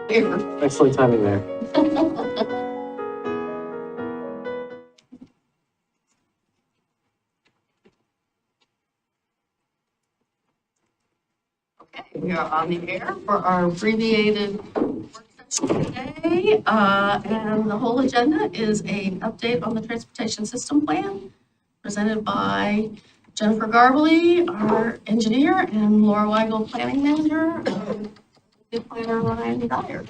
Excellent timing there. Okay, we are on the air for our abbreviated work session today. And the whole agenda is an update on the transportation system plan presented by Jennifer Garbely, our engineer, and Laura Weigel, planning manager, and the planner Ryan Dyer.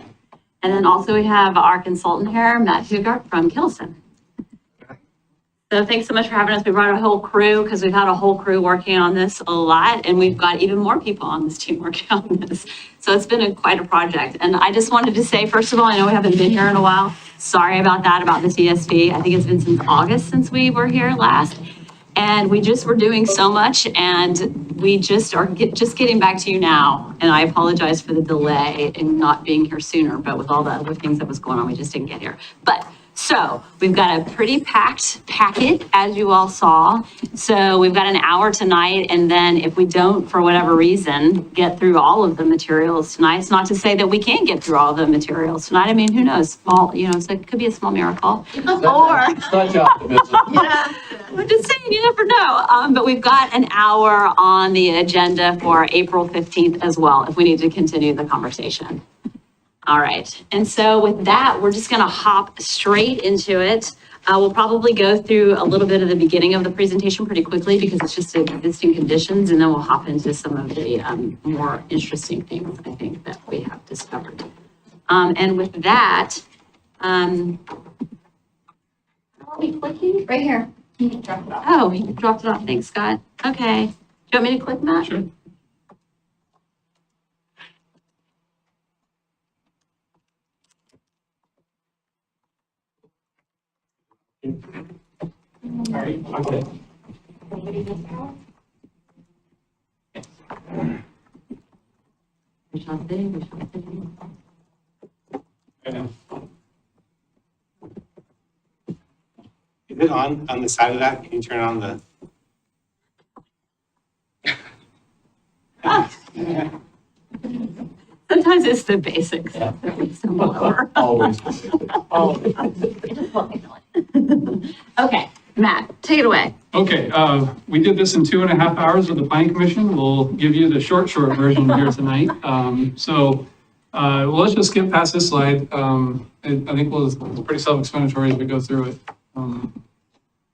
And then also we have our consultant here, Matt Hugart from Kittleson. So thanks so much for having us. We brought a whole crew because we've had a whole crew working on this a lot, and we've got even more people on this team working on this. So it's been quite a project. And I just wanted to say, first of all, I know we haven't been here in a while. Sorry about that, about this ESV. I think it's been since August since we were here last. And we just were doing so much, and we just are just getting back to you now. And I apologize for the delay in not being here sooner, but with all the other things that was going on, we just didn't get here. But so we've got a pretty packed packet, as you all saw. So we've got an hour tonight, and then if we don't, for whatever reason, get through all of the materials tonight, it's not to say that we can't get through all the materials tonight. I mean, who knows? Small, so it could be a small miracle. Or Such optimism. Yeah. I'm just saying, you never know. But we've got an hour on the agenda for April 15th as well, if we need to continue the conversation. All right. And so with that, we're just going to hop straight into it. We'll probably go through a little bit of the beginning of the presentation pretty quickly because it's just existing conditions, and then we'll hop into some of the more interesting things I think that we have discovered. And with that, are we clicking? Right here. You can drop it off. Oh, you dropped it off. Thanks, Scott. Okay. Do you want me to click, Matt? Sure. Okay. We shall see. We shall see. Is it on the side of that? Can you turn on the? Sometimes it's the basics. Yeah. Similar. Always. Okay, Matt, take it away. Okay, we did this in 2.5 hours with the planning commission. We'll give you the short version here tonight. Let's just skip past this slide. I think it's pretty self-explanatory as we go through it.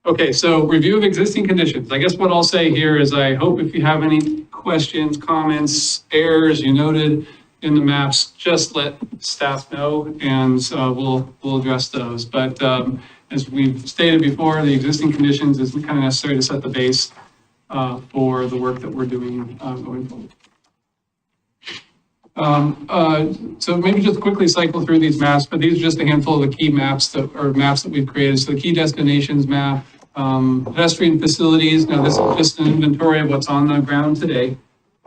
Okay, so review of existing conditions. I guess what I'll say here is I hope if you have any questions, comments, errors you noted in the maps, just let staff know and we'll address those. But as we've stated before, the existing conditions is kind of necessary to set the base for the work that we're doing going forward. So maybe just quickly cycle through these maps, but these are just a handful of the key maps that we've created. So the key destinations map, pedestrian facilities. Now this is just an inventory of what's on the ground today.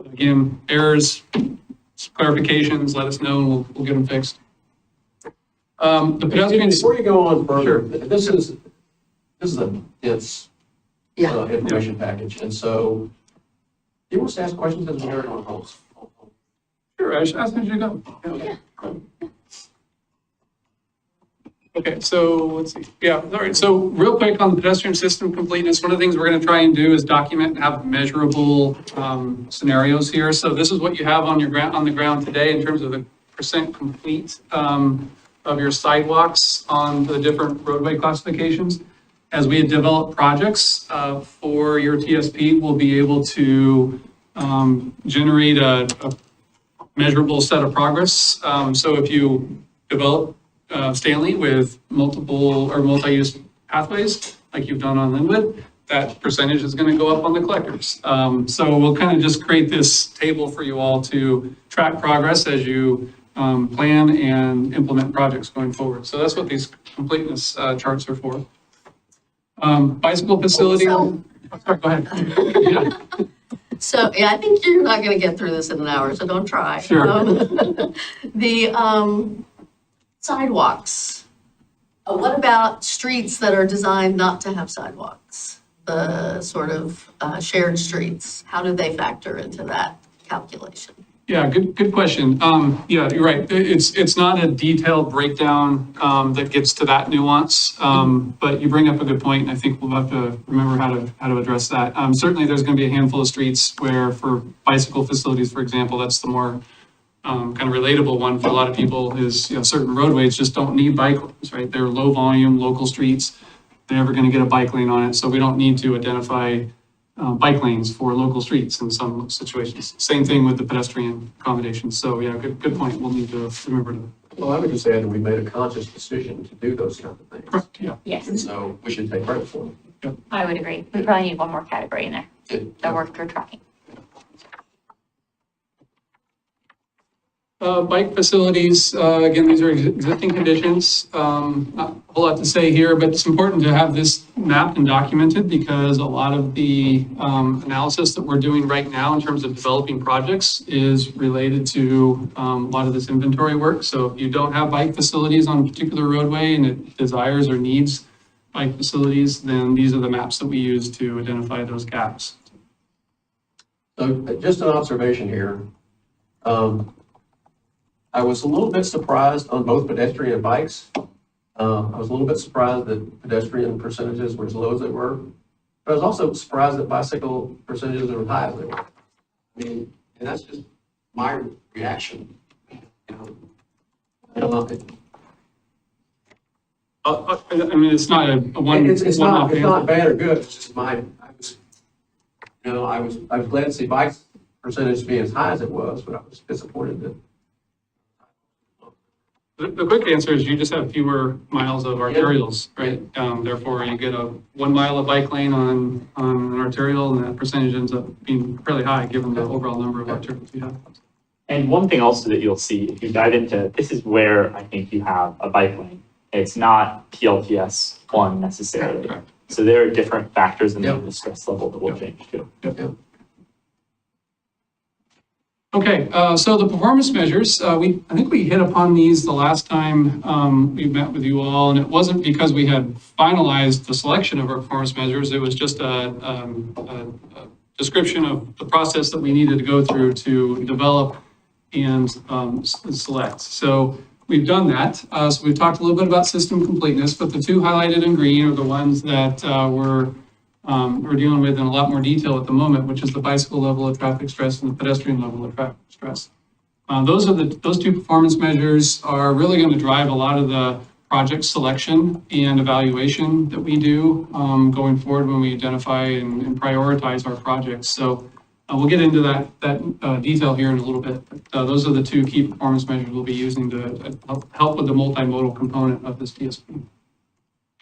Again, errors, clarifications, let us know and we'll get them fixed. The pedestrians. Before you go on further, Sure. this is a dense information package, and so you want us to ask questions as we hear it on calls. Sure, I should ask you to go. Yeah. Okay, so let's see. Yeah, all right. So real quick on the pedestrian system completeness, one of the things we're going to try and do is document and have measurable scenarios here. So this is what you have on the ground today in terms of the percent complete of your sidewalks on the different roadway classifications. As we develop projects for your TSP, we'll be able to generate a measurable set of progress. So if you develop Stanley with multiple or multi-use pathways, like you've done on Linwood, that percentage is going to go up on the collectors. So we'll kind of just create this table for you all to track progress as you plan and implement projects going forward. So that's what these completeness charts are for. Bicycle facility. So- Sorry, go ahead. Yeah. So, yeah, I think you're not gonna get through this in an hour, so don't try. Sure. The sidewalks. What about streets that are designed not to have sidewalks? The sort of shared streets, how do they factor into that calculation? Yeah, good question. Yeah, you're right. It's not a detailed breakdown, that gets to that nuance. But you bring up a good point, and I think we'll have to remember how to address that. Certainly, there's going to be a handful of streets where, for bicycle facilities, for example, that's the more kind of relatable one for a lot of people is, certain roadways just don't need bike lanes, right? They're low volume, local streets. They're never going to get a bike lane on it, so we don't need to identify bike lanes for local streets in some situations. Same thing with the pedestrian accommodations. So yeah, good point. We'll need to remember to. Well, I would just add that we made a conscious decision to do those kind of things. Correct, yeah. Yes, And so we should take credit for them. I would agree. We probably need one more category in there, the work for tracking. Bike facilities, again, these are existing conditions. Not a whole lot to say here, but it's important to have this mapped and documented because a lot of the analysis that we're doing right now in terms of developing projects is related to a lot of this inventory work. So if you don't have bike facilities on a particular roadway and it desires or needs bike facilities, then these are the maps that we use to identify those gaps. So just an observation here. I was a little bit surprised on both pedestrian and bikes. I was a little bit surprised that pedestrian percentages were as low as they were. But I was also surprised that bicycle percentages were as high as they were. I mean, and that's just my reaction. I mean, it's not a one. It's one-off not answer. bad or good. It's just I was glad to see bikes percentage being as high as it was, but I was disappointed that. The quick answer is you just have fewer miles of arterials, right? Therefore, you get a 1 mile of bike lane on an arterial, and that percentage ends up being fairly high given the overall number of arterials you have. And one thing also that you'll see if you dive into, this is where I think you have a bike lane. It's not PLTS 1 necessarily. Correct. So there are different factors in Yep. the stress level that will change too. Okay, so the performance measures, I think we hit upon these the last time we met with you all, and it wasn't because we had finalized the selection of our performance measures. It was just a description of the process that we needed to go through to develop and select. So we've done that. So we've talked a little bit about system completeness, but the two highlighted in green are the ones that we're dealing with in a lot more detail at the moment, which is the bicycle level of traffic stress and the pedestrian level of traffic stress. Those two performance measures are really going to drive a lot of the project selection and evaluation that we do going forward when we identify and prioritize our projects. So we'll get into that detail here in a little bit. But, those are the two key performance measures we'll be using to help with the multimodal component of this TSP.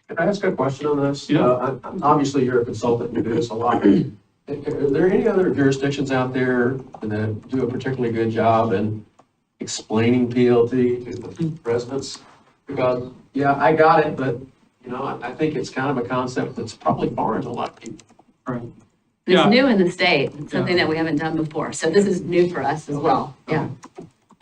Can I ask a question on this? Yeah. Obviously, you're a consultant, you do this a lot. Are there any other jurisdictions out there that do a particularly good job in explaining PLT to the residents? Because, yeah, I got it, but, I think it's kind of a concept that's probably foreign to a lot of people. Right. It's new in the state, it's something that we haven't done before, so this is new for us as well, yeah.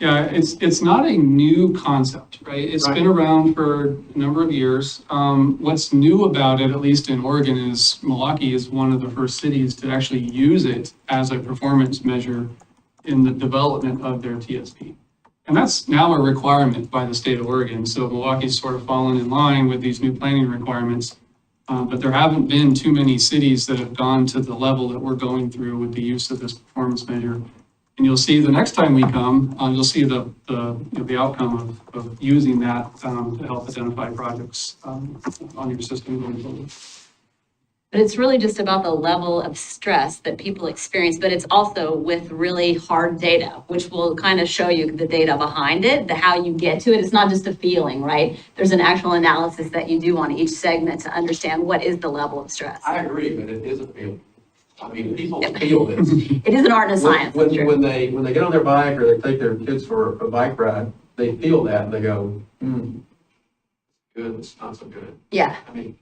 Yeah, it's not a new concept, right? It's been around for a number of years. What's new about it, at least in Oregon, is Milwaukie is one of the first cities to actually use it as a performance measure in the development of their TSP. And that's now a requirement by the state of Oregon. So Milwaukee's sort of fallen in line with these new planning requirements. But there haven't been too many cities that have gone to the level that we're going through with the use of this performance measure. And you'll see the next time we come, you'll see the outcome of using that to help identify projects on your system going forward. But it's really just about the level of stress that people experience, but it's also with really hard data, which will kind of show you the data behind it, how you get to it. It's not just a feeling, right? There's an actual analysis that you do on each segment to understand what is the level of stress. I agree, but it isn't real. I mean, people feel this. It is an art and a science, that's true. When they get on their bike or they take their kids for a bike ride, they feel that and they go, good, it's not so good. Yeah, I mean,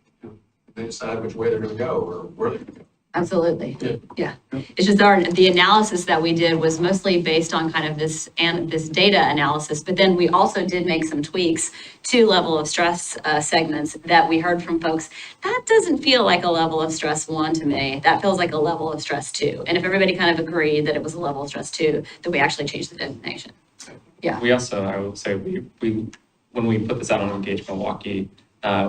they decide which way they're gonna go or where they're gonna go. Absolutely. Yeah. Yeah. It's just the analysis that we did was mostly based on kind of this data analysis, but then we also did make some tweaks to level of stress segments that we heard from folks. That doesn't feel like a level of stress 1 to me. That feels like a level of stress 2. And if everybody kind of agreed that it was a level of stress 2, then we actually changed the designation. We also, I will say, we when we put this out on Engage Milwaukie,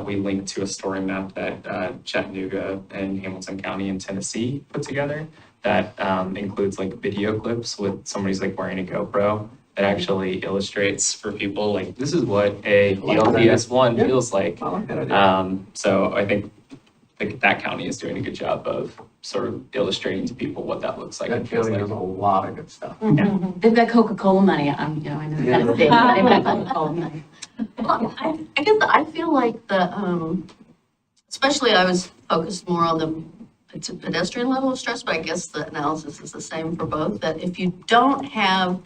we linked to a story map that Chattanooga and Hamilton County in Tennessee put together that includes like video clips with somebody's like wearing a GoPro that actually illustrates for people like this is what a ELTS1 Yeah. feels like. I like that idea. So I think that county is doing a good job of sort of illustrating to people what that looks like. That and feels county like. has a lot of good stuff. They've got Coca-Cola money. I know Yeah. Tennessee, but they've got Coca-Cola money. Well, I guess I feel like especially I was focused more on the pedestrian level of stress, but I guess the analysis is the same for both, that if you don't have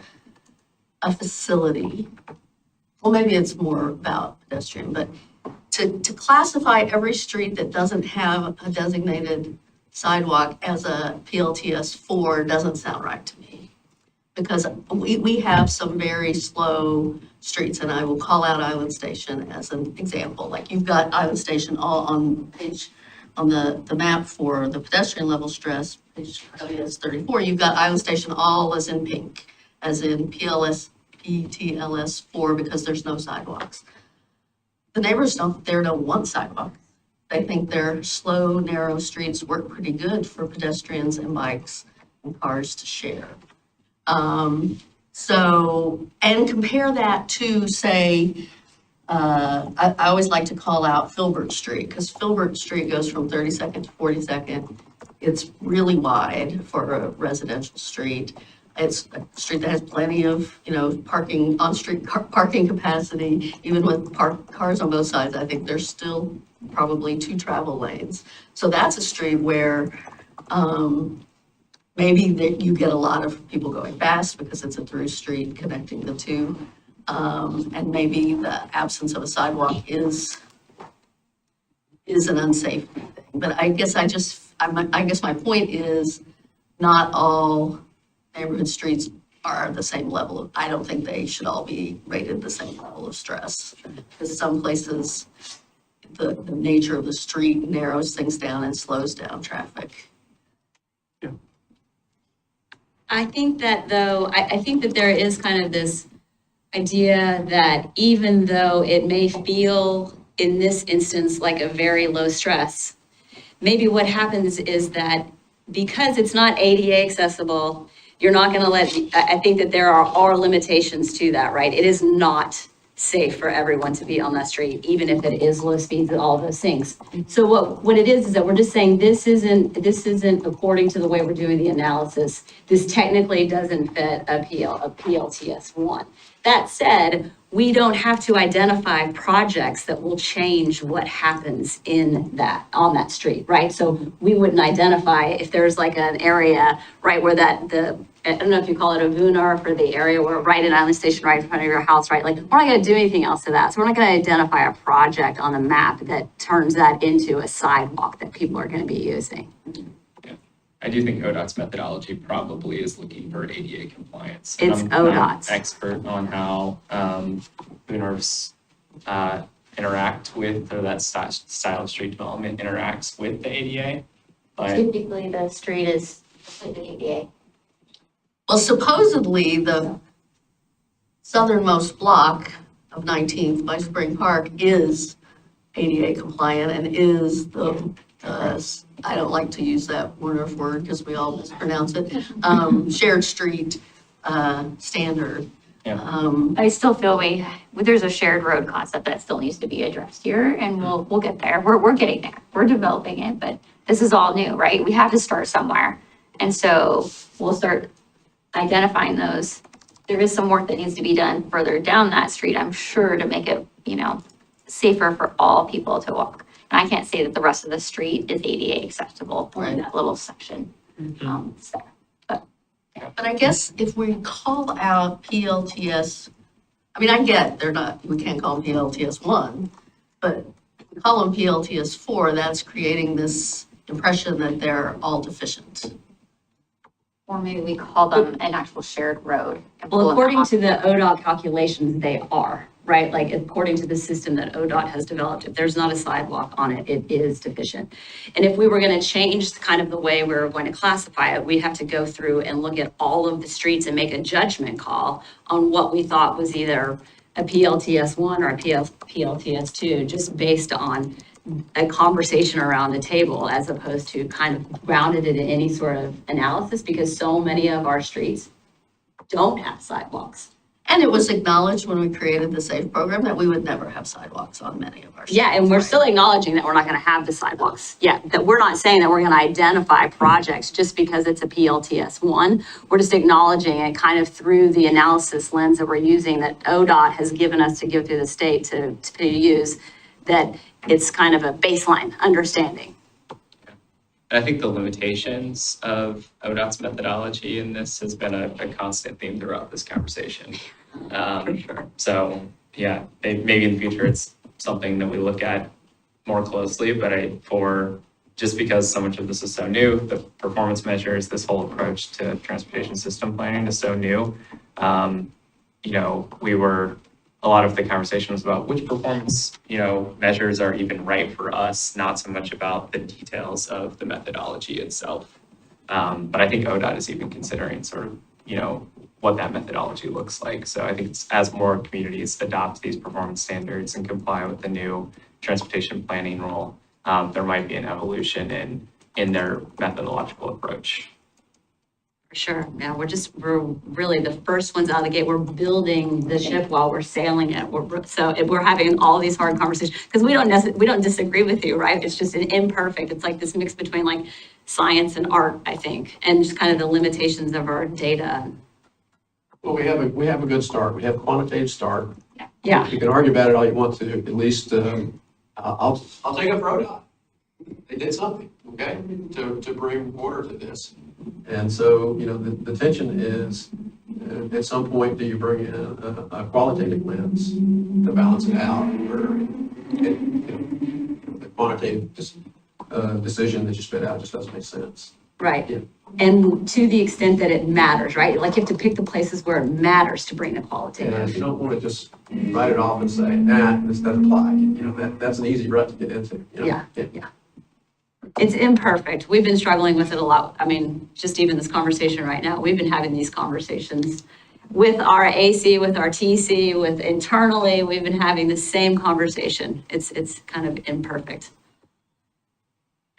a facility, well, maybe it's more about pedestrian, but to classify every street that doesn't have a designated sidewalk as a PLTS 4 doesn't sound right to me. Because we have some very slow streets, and I will call out Island Station as an example. Like you've got Island Station all on the map for the pedestrian level stress, page WS 34, you've got Island Station all as in pink, as in PTLS 4 because there's no sidewalks. The neighbors don't want sidewalks. They think their slow, narrow streets work pretty good for pedestrians and bikes and cars to share. And compare that to, say, I always like to call out Filbert Street, because Filbert Street goes from 32nd to 42nd. It's really wide for a residential street. It's a street that has plenty of, parking, on-street parking capacity. Even with parked cars on both sides, I think there's still probably 2 travel lanes. So that's a street where, maybe that you get a lot of people going fast because it's a through street connecting the two. And maybe the absence of a sidewalk is an unsafe thing. But I guess I guess my point is not all neighborhood streets are the same level of, I don't think they should all be rated the same level of stress. Because some places, the nature of the street narrows things down and slows down traffic. I think that though, I think that there is kind of this idea that even though it may feel in this instance like a very low stress, maybe what happens is that because it's not ADA accessible, you're not going to I think that there are limitations to that, right? It is not safe for everyone to be on that street, even if it is low speeds and all those things. So what it is that we're just saying this isn't according to the way we're doing the analysis. This technically doesn't fit a PLTS 1. That said, we don't have to identify projects that will change what happens on that street, right? So we wouldn't identify if there's like an area, right, where I don't know if you call it a VUNAR for the area where right in Island Station, right in front of your house, right? Like we're not going to do anything else to that. So we're not going to identify a project on the map that turns that into a sidewalk that people are going to be using. I do think ODOT's methodology probably is looking for ADA compliance. It's I'm not ODOT's. expert on how BUNARs interact with, or that style of street development interacts with the ADA. But Typically, the street is completely ADA. Well, supposedly the southernmost block of 19th by Spring Park is ADA compliant and is the, I don't like to use that Warner word because we all mispronounce it, shared street standard. I still feel there's a shared road concept that still needs to be addressed here, and we'll get there. We're getting there. We're developing it, but this is all new, right? We have to start somewhere. And so we'll start identifying those. There is some work that needs to be done further down that street, I'm sure, to make it, safer for all people to walk. And I can't say that the rest of the street is ADA acceptable in that little section. But I guess if we call out PLTS, I mean, I get we can't call them PLTS 1, but if we call them PLTS 4, that's creating this impression that they're all deficient. Or maybe we call them an actual shared road. and pull Well, them according off. to the ODOT calculations, they are, right? Like, according to the system that ODOT has developed, if there's not a sidewalk on it, it is deficient. And if we were gonna change kind of the way we're going to classify it, we have to go through and look at all of the streets and make a judgment call on what we thought was either a PLTS 1 or a PLTS 2, just based on a conversation around the table, as opposed to kind of grounded it in any sort of analysis, because so many of our streets don't have sidewalks. And it was acknowledged when we created the SAFE program that we would never have sidewalks on many of our streets. Yeah, and we're right? still acknowledging that we're not gonna have the sidewalks yet, that we're not saying that we're gonna identify projects just because it's a PLTS 1. We're just acknowledging it kind of through the analysis lens that we're using, that ODOT has given us to give through the state to use, that it's kind of a baseline understanding. And I think the limitations of ODOT's methodology in this has been a constant theme throughout this conversation. For sure. So, yeah, maybe in the future, it's something that we look at more closely, but just because so much of this is so new, the performance measures, this whole approach to transportation system planning is so new. A lot of the conversation was about which performance, measures are even right for us, not so much about the details of the methodology itself. But I think ODOT is even considering sort of, what that methodology looks like. So I think it's as more communities adopt these performance standards and comply with the new transportation planning rule, there might be an evolution in their methodological approach. For sure, yeah, we're really the first ones out of the gate. We're building the ship while we're sailing it. We're having all these hard conversations, because we don't disagree with you, right? It's just an imperfect, it's like this mix between like science and art, I think, and just kind of the limitations of our data. Well, we have a good start. We have a quantitative start. Yeah, You can argue about it all you want to, at least, I'll take up ODOT. They did something, okay, to bring order to this. And so, the tension is, at some point, do you bring in a qualitative lens to balance it out, where the quantitative decision that you spit out just doesn't make sense. right. Yeah. And to the extent that it matters, right? Like, you have to pick the places where it matters to bring the And qualitative. you don't want to just write it off and say, this doesn't apply. That's an easy rut to get into. Yeah. It's imperfect. We've been struggling with it a lot. I mean, just even this conversation right now, we've been having these conversations with our AC, with our TC, with internally, we've been having the same conversation. It's kind of imperfect.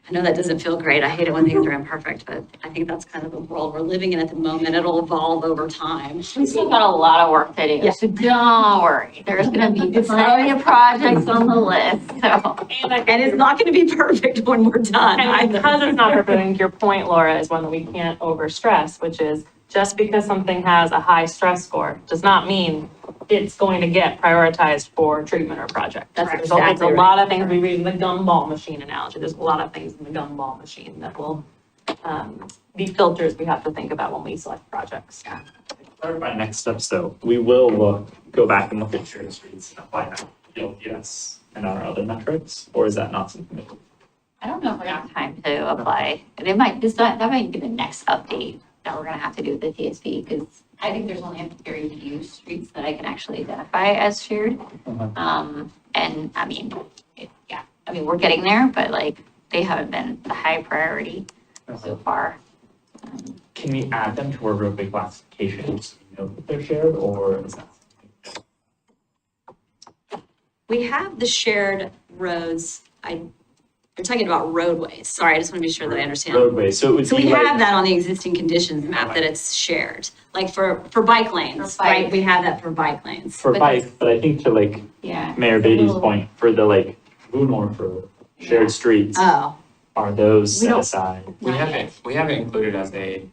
I know that doesn't feel great. I hate it when things are imperfect, but I think that's kind of the world we're living in at the moment. It'll evolve over time. We still got a lot of work to do, Yeah. so don't worry, there's gonna be plenty of projects on the list, so. And it's not gonna be perfect when we're done. And because it's not perfect, your point, Laura, is one that we can't overstress, which is just because something has a high stress score does not mean it's going to get prioritized for treatment or project. That's There's exactly a right. lot of things, we read the gumball machine analogy, there's a lot of things in the gumball machine that will be filters we have to think about when we select projects. Clarify next steps, though. We will go back and look at shared streets and apply that to PLTS and our other metrics, or is that not something that? I don't know if we're gonna have time to apply, and that might be the next update that we're gonna have to do with the TSP, because I think there's only a very few streets that I can actually identify as shared. And I mean, we're getting there, but like, they haven't been the high priority so far. Can we add them to our roadway classifications? That they're shared, or is that? We have the shared roads. You're talking about roadways. Sorry, I just want to be sure that I understand. Roadway, so it would So be we like. have that on the existing conditions map, that it's shared, like for bike lanes, For bike. right? We have that for bike lanes. For But bike, but I think to like Yeah. Mayor Beatty's point, for the like Boone or for shared streets, Oh, are those We set don't- aside? We haven't included as a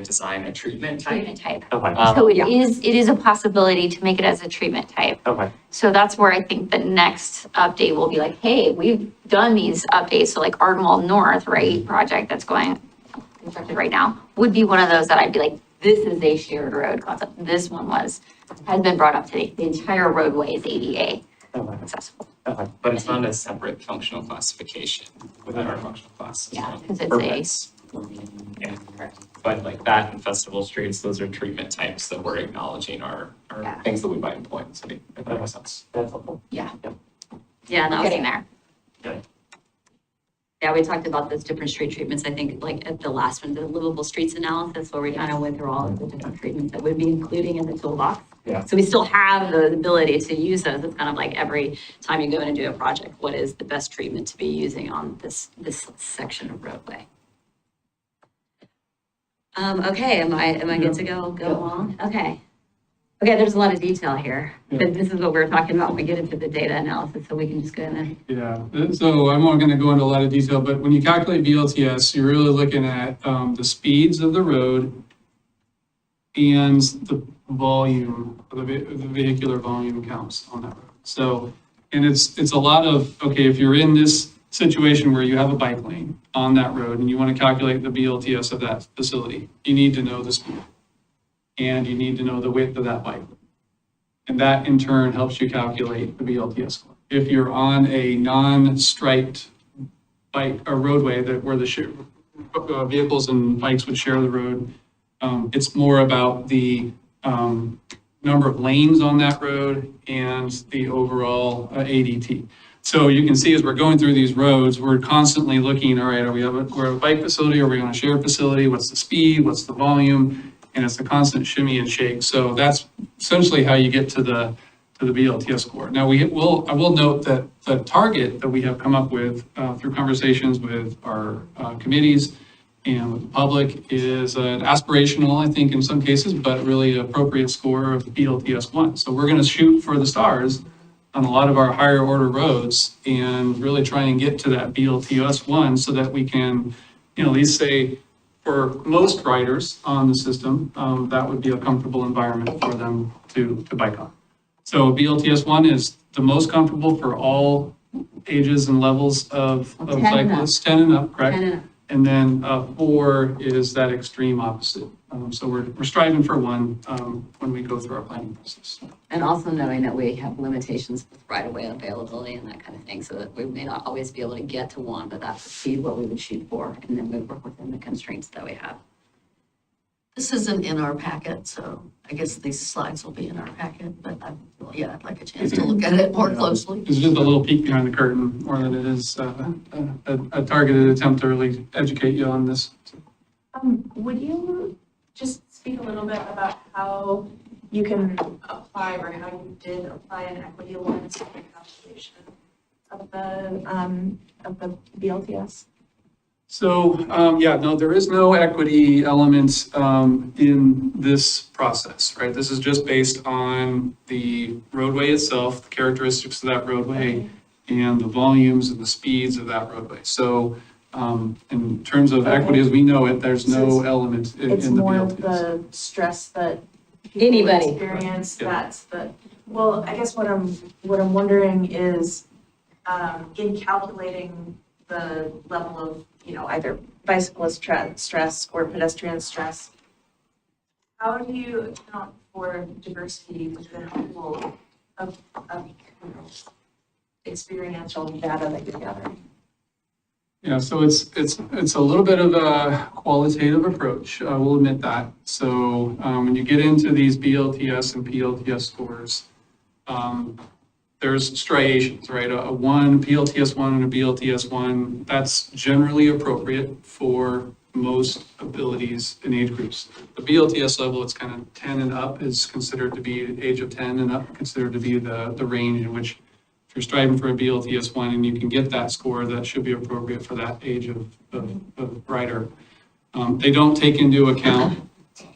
design, a treatment type. Treatment type. Okay, So it yeah. is a possibility to make it as a treatment type. okay. So that's where I think the next update will be like, hey, we've done these updates. So like Ardmore North, right, project that's going constructed right now would be one of those that I'd be like, this is a shared road concept. This one has been brought up today. The entire roadway is ADA Okay. accessible. But it's not a separate functional classification within our functional class. Yeah, 'cause it's a- Purpose. Yeah, but like that and festival streets, those are treatment types that we're acknowledging are Yeah. things that we might employ in the city, if that makes sense. That's helpful. Yeah, We're no, getting there. yeah, we talked about those different street treatments, I think, like at the last one, the livable streets analysis, where we kind of went through all of the different treatments that would be including in the toolbox. Yeah. So we still have the ability to use those. It's kind of like every time you go in and do a project, what is the best treatment to be using on this section of roadway? Okay, am I good to go along? Okay. Okay, there's a lot of detail here, but this is what we're talking about when we get into the data analysis, so we can just go in and. Yeah, so I'm not going to go into a lot of detail, but when you calculate BLTS, you're really looking at the speeds of the road and the volume, the vehicular volume counts on that road. So, and it's a lot of, okay, if you're in this situation where you have a bike lane on that road and you want to calculate the BLTS of that facility, you need to know the speed. And you need to know the width of that bike. And that in turn helps you calculate the BLTS score. If you're on a non-striped bike or roadway where the vehicles and bikes would share the road, it's more about the number of lanes on that road and the overall ADT. So you can see as we're going through these roads, we're constantly looking, all right, we're a bike facility, are we on a shared facility? What's the speed? What's the volume? And it's a constant shimmy and shake. So that's essentially how you get to the BLTS score. Now I will note that the target that we have come up with through conversations with our committees and with the public is an aspirational, I think in some cases, but really appropriate score of BLTS 1. So we're going to shoot for the stars on a lot of our higher order roads and really try and get to that BLTS 1 so that we can, at least say, for most riders on the system, that would be a comfortable environment for them to bike on. So BLTS 1 is the most comfortable for all ages and levels of 10 and up. cyclists, 10 and up, correct? 10 and up. And then 4 is that extreme opposite. So we're striving for 1 when we go through our planning process. And also knowing that we have limitations with right-of-way availability and that kind of thing, so that we may not always be able to get to 1, but that's the speed what we would shoot for, and then we work within the constraints that we have. This isn't in our packet, so I guess these slides will be in our packet, but I'd like a chance to look at it more closely. It's just a little peek behind the curtain more than it is a targeted attempt to really educate you on this. Would you just speak a little bit about how you can apply or how you did apply an equity lens to the calculation of the BLTS? So, no, there is no equity element in this process, right? This is just based on the roadway itself, the characteristics of that roadway, and the volumes and the speeds of that roadway. So, in terms of equity as we know it, there's no element in the It's more BLTS. of the stress that people Anybody. experience, Yeah. that's well, I guess what I'm wondering is, in calculating the level of, either bicyclist stress or pedestrian stress, how do you account for diversity within a pool of experiential data that you're gathering? Yeah, so it's a little bit of a qualitative approach, I will admit that. So when you get into these BLTS and PLTS scores, there's striations, right? A PLTS 1 and a BLTS 1, that's generally appropriate for most abilities in age groups. The BLTS level, it's kind of 10 and up is considered to be, age of 10 and up, considered to be the range in which if you're striving for a BLTS 1 and you can get that score, that should be appropriate for that age of rider. They don't take into account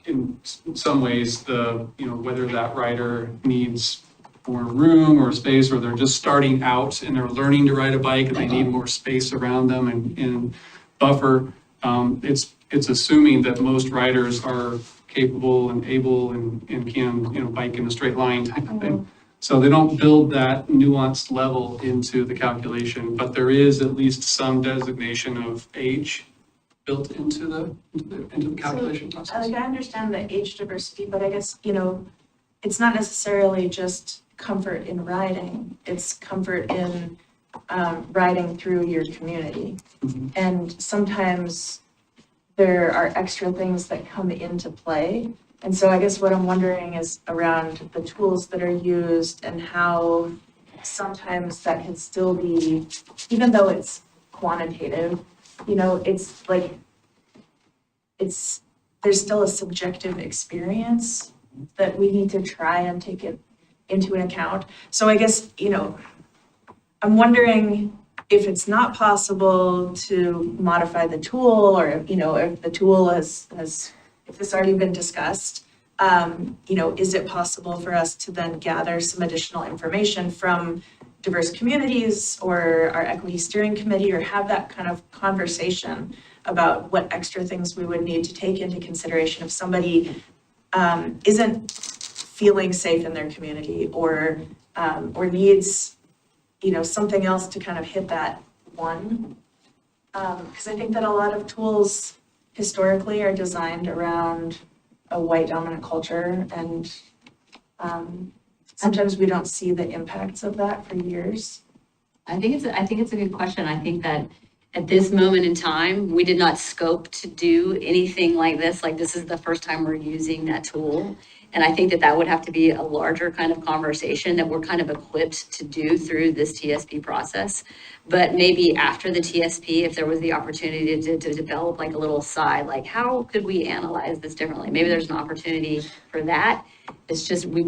in some ways whether that rider needs more room or space, or they're just starting out and they're learning to ride a bike and they need more space around them and buffer. It's assuming that most riders are capable and able and can, bike in a straight line type of thing. So they don't build that nuanced level into the calculation, but there is at least some designation of age built into the calculation process. I understand the age diversity, but I guess, it's not necessarily just comfort in riding. It's comfort in riding through your community. And sometimes there are extra things that come into play. And so I guess what I'm wondering is around the tools that are used and how sometimes that can still be, even though it's quantitative, you know, it's like, there's still a subjective experience that we need to try and take it into an account. So I guess, you know, I'm wondering if it's not possible to modify the tool, or, you know, if the tool has if it's already been discussed, you know, is it possible for us to then gather some additional information from diverse communities or our equity steering committee, or have that kind of conversation about what extra things we would need to take into consideration if somebody isn't feeling safe in their community, or needs, you know, something else to kind of hit that one. Because I think that a lot of tools historically are designed around a white dominant culture, and sometimes we don't see the impacts of that for years. I think it's a good question. I think that at this moment in time, we did not scope to do anything like this. Like, this is the first time we're using that tool. And I think that that would have to be a larger kind of conversation that we're kind of equipped to do through this TSP process. But maybe after the TSP, if there was the opportunity to develop like a little side, like how could we analyze this differently? Maybe there's an opportunity for that. It's just we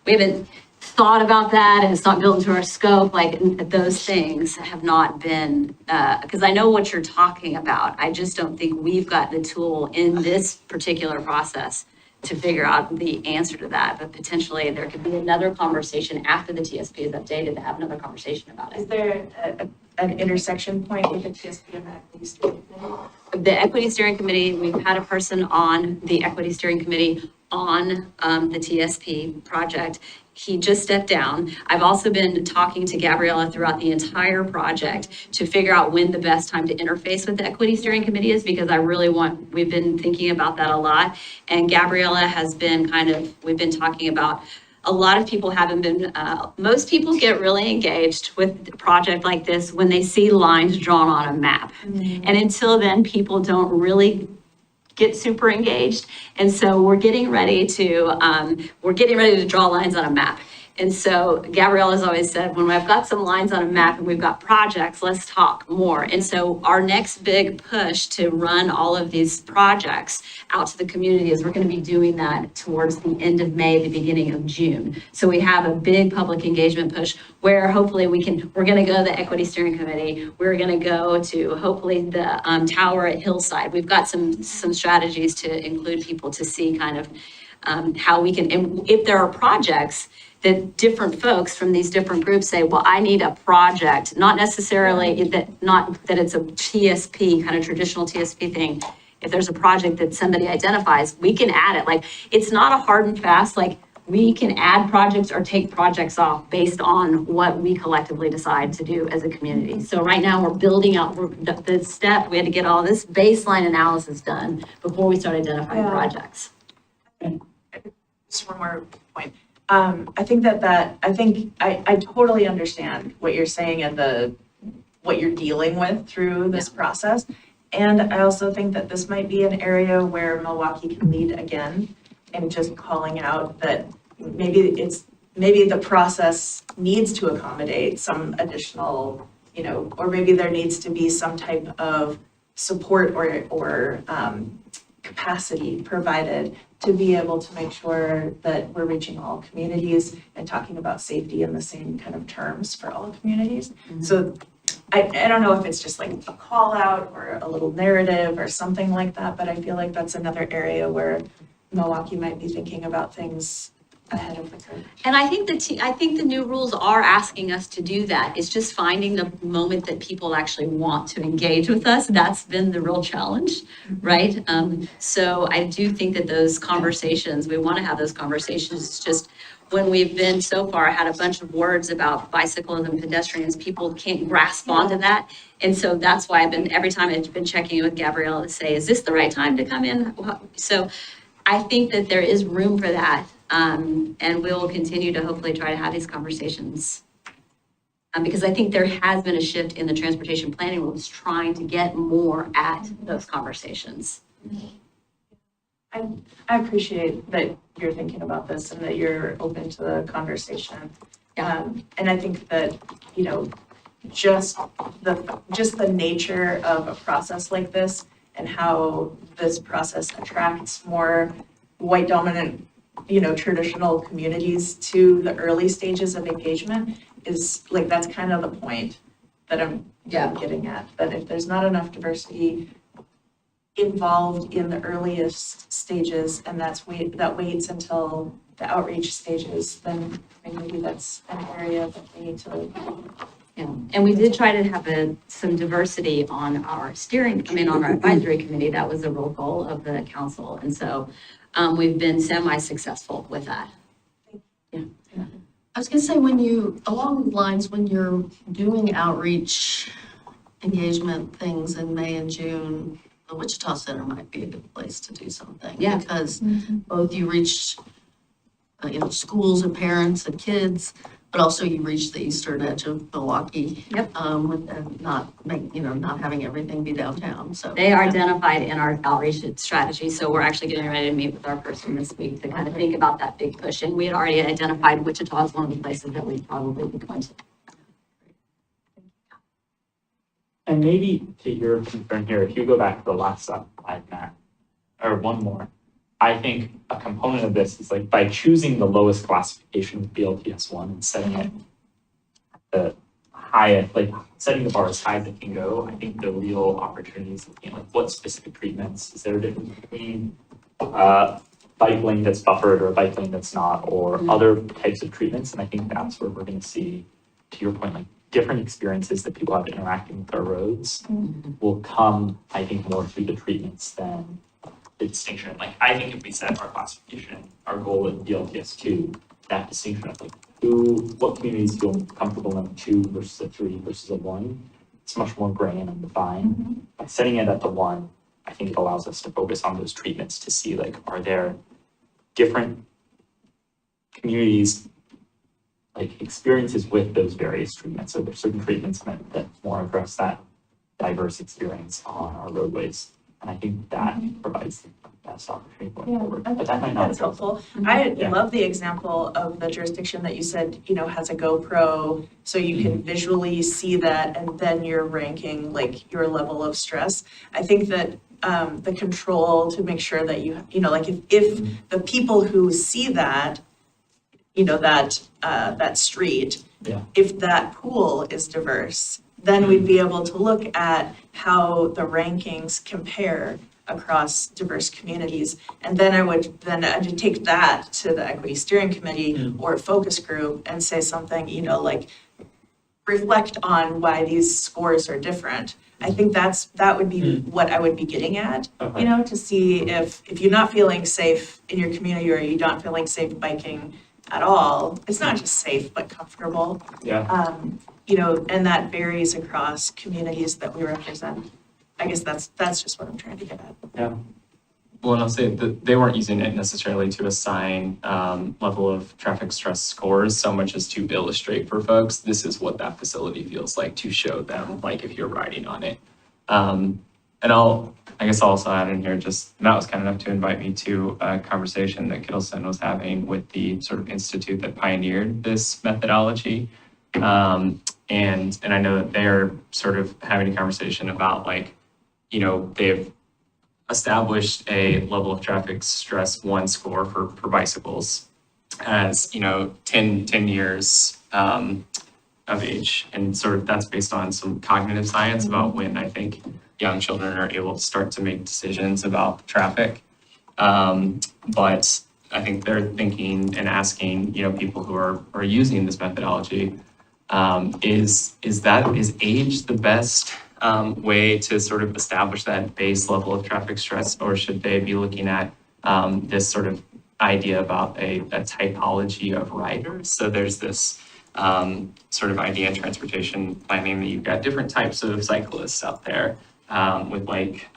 haven't thought about that, and it's not built into our scope. Like, those things have not been, because I know what you're talking about. I just don't think we've got the tool in this particular process to figure out the answer to that. But potentially there could be another conversation after the TSP is updated to have another conversation about Is it. there an intersection point with the TSP and the equity steering committee? The equity steering committee, we've had a person on the equity steering committee on the TSP project. He just stepped down. I've also been talking to Gabriella throughout the entire project to figure out when the best time to interface with the equity steering committee is, because we've been thinking about that a lot. And Gabriella has been we've been talking about, a lot of people haven't been, most people get really engaged with a project like this when they see lines drawn on a map. And until then, people don't really get super engaged. And so we're getting ready to draw lines on a map. And so Gabriella's always said, when I've got some lines on a map and we've got projects, let's talk more. And so our next big push to run all of these projects out to the community is we're going to be doing that towards the end of May, the beginning of June. So we have a big public engagement push where hopefully we're going to go to the equity steering committee. We're going to go to hopefully the tower at Hillside. We've got some strategies to include people to see kind of how we can, and if there are projects that different folks from these different groups say, well, I need a project, not necessarily not that it's a TSP, kind of traditional TSP thing. If there's a project that somebody identifies, we can add it. Like, it's not a hard and fast, like, we can add projects or take projects off based on what we collectively decide to do as a community. So right now we're building out the step, we had to get all this baseline analysis done before we start identifying projects. Just one more point. I think I totally understand what you're saying and what you're dealing with through this process. And I also think that this might be an area where Milwaukie can lead again, and just calling out that maybe the process needs to accommodate some additional, you know, or maybe there needs to be some type of support or capacity provided to be able to make sure that we're reaching all communities and talking about safety in the same kind of terms for all communities. Mm-hmm. So I don't know if it's just like a call out or a little narrative or something like that, but I feel like that's another area where Milwaukie might be thinking about things ahead of the curve. And I think the new rules are asking us to do that. It's just finding the moment that people actually want to engage with us. That's been the real challenge, right? So I do think that those conversations, we want to have those conversations. It's just when we've been so far, I had a bunch of words about bicycles and pedestrians, people can't grasp onto that. And so that's why every time I've been checking in with Gabriella to say, is this the right time to come in? So I think that there is room for that. And we'll continue to hopefully try to have these conversations. Because I think there has been a shift in the transportation planning rules trying to get more at those conversations. I appreciate that you're thinking about this and that you're open to the conversation. And I think that, you know, just the nature of a process like this and how this process attracts more white dominant, you know, traditional communities to the early stages of engagement is like, that's kind of the point that I'm getting at. That if there's not enough diversity involved in the earliest stages and that waits until the outreach stages, then maybe that's an area that we need to. Yeah, and we did try to have some diversity on our on our advisory committee. That was a real goal of the council. And so we've been semi-successful with that. Yeah. I was gonna say, along these lines, when you're doing outreach engagement things in May and June, the Wichita Center might be a good place to do something. Yeah. Because both you reach, schools and parents and kids, but also you reach the eastern edge of Milwaukie. Yep. And not having everything be downtown, so. They are identified in our outreach strategy, so we're actually getting ready to meet with our person this week to kind of think about that big push. And we had already identified Wichita as one of the places that we'd probably be going to. And maybe to your concern here, if you go back to the last slide, Matt, or one more, I think a component of this is like by choosing the lowest classification of BLTS 1 and setting it the highest, like setting the bar as high as it can go, I think the real opportunities, like what specific treatments, is there a difference between bike lane that's buffered or a bike lane that's not, or other types of treatments? And I think that's where we're going to see, to your point, like different experiences that people have interacting with our roads will come, I think, more through the treatments than the distinction. Like, I think if we set our classification, our goal in BLTS 2, that distinction of like what communities feel comfortable in a 2 versus a 3 versus a 1, it's much more gray and undefined. By setting it at the 1, I think it allows us to focus on those treatments to see like, are there different communities, like experiences with those various treatments? So there's certain treatments that more address that diverse experience on our roadways. And I think that provides the best opportunity going forward. But that might not. That's helpful. I love the example of the jurisdiction that you said, has a GoPro, so you can visually see that, and then you're ranking like your level of stress. I think that the control to make sure that like if the people who see that, that street, if that pool is diverse, then we'd be able to look at how the rankings compare across diverse communities. And then I would take that to the equity steering committee or focus group and say something, like reflect on why these scores are different. I think that would be what I would be getting at, to see if you're not feeling safe in your community or you're not feeling safe biking at all. It's not just safe, but comfortable. And that varies across communities that we represent. I guess that's just what I'm trying to get at. Yeah. Well, and I'll say that they weren't using it necessarily to assign level of traffic stress scores so much as to illustrate for folks, this is what that facility feels like, to show them, like if you're riding on it. And I guess I'll also add in here, just Matt was kind enough to invite me to a conversation that Kittleson was having with the sort of institute that pioneered this methodology. And I know that they're sort of having a conversation about like, they've established a level of traffic stress 1 score for bicycles as, 10 years of age. And sort of that's based on some cognitive science about when I think young children are able to start to make decisions about traffic. But I think they're thinking and asking, people who are using this methodology, is age the best way to sort of establish that base level of traffic stress, or should they be looking at this sort of idea about a typology of riders? So there's this sort of idea in transportation planning that you've got different types of cyclists out there, with like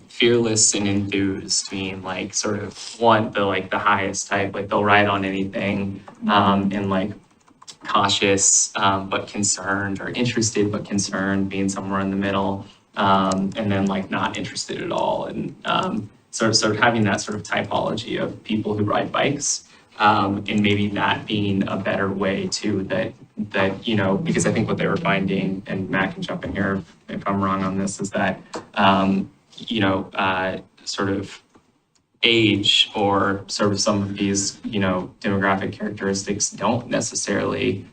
fearless and enthused being like sort of the highest type, like they'll ride on anything, and like cautious but concerned, or interested but concerned being somewhere in the middle, and then like not interested at all, and sort of having that sort of typology of people who ride bikes, and maybe that being a better way too, that because I think what they were finding, and Matt can jump in here if I'm wrong on this, is that sort of age or sort of some of these demographic characteristics don't necessarily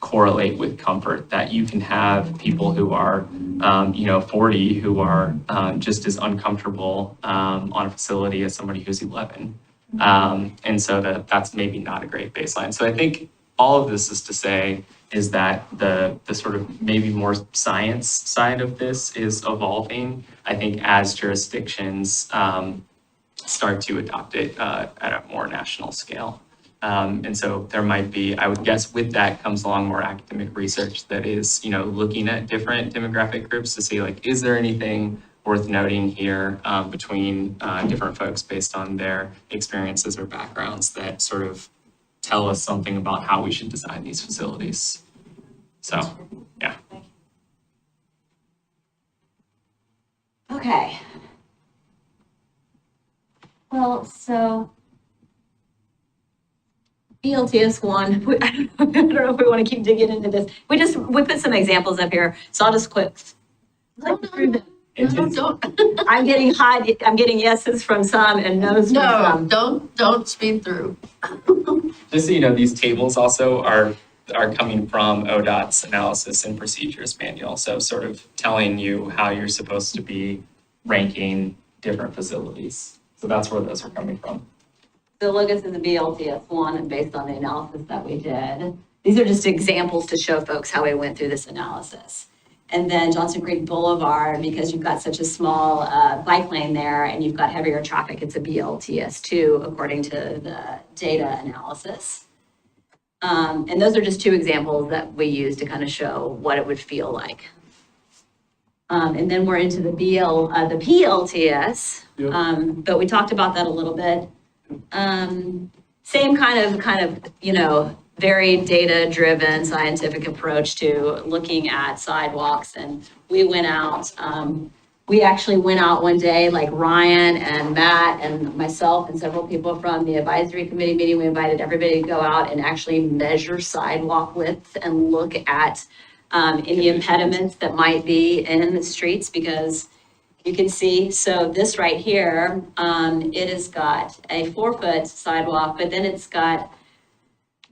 correlate with comfort, that you can have people who are 40 who are just as uncomfortable on a facility as somebody who's 11, and so that's maybe not a great baseline. So I think all of this is to say is that the sort of maybe more science side of this is evolving, I think, as jurisdictions start to adopt it at a more national scale. And so there might be, I would guess with that comes along more academic research that is, looking at different demographic groups to see, like, is there anything worth noting here between different folks based on their experiences or backgrounds that sort of tell us something about how we should design these facilities. So, yeah. Okay. Well, so BLTS 1, I don't know if we want to keep digging into this. We put some examples up here, so I'll just quick. No, don't. I'm getting yeses from some and no's from some. Don't speed through. Just so you know, these tables also are coming from ODOT's analysis and procedures manual. So sort of telling you how you're supposed to be ranking different facilities. So that's where those are coming from. So look at the BLTS 1, and based on the analysis that we did, these are just examples to show folks how we went through this analysis. And then Johnson Creek Boulevard, because you've got such a small bike lane there and you've got heavier traffic, it's a BLTS 2 according to the data analysis. And those are just two examples that we use to kind of show what it would feel like. And then we're into the PLTS, but we talked about that a little bit. Same kind of, very data-driven scientific approach to looking at sidewalks. And we went out, we actually went out one day, like Ryan and Matt and myself and several people from the advisory committee meeting. We invited everybody to go out and actually measure sidewalk width and look at any impediments that might be in the streets, because you can see, so this right here, it has got a 4-foot sidewalk, but then it's got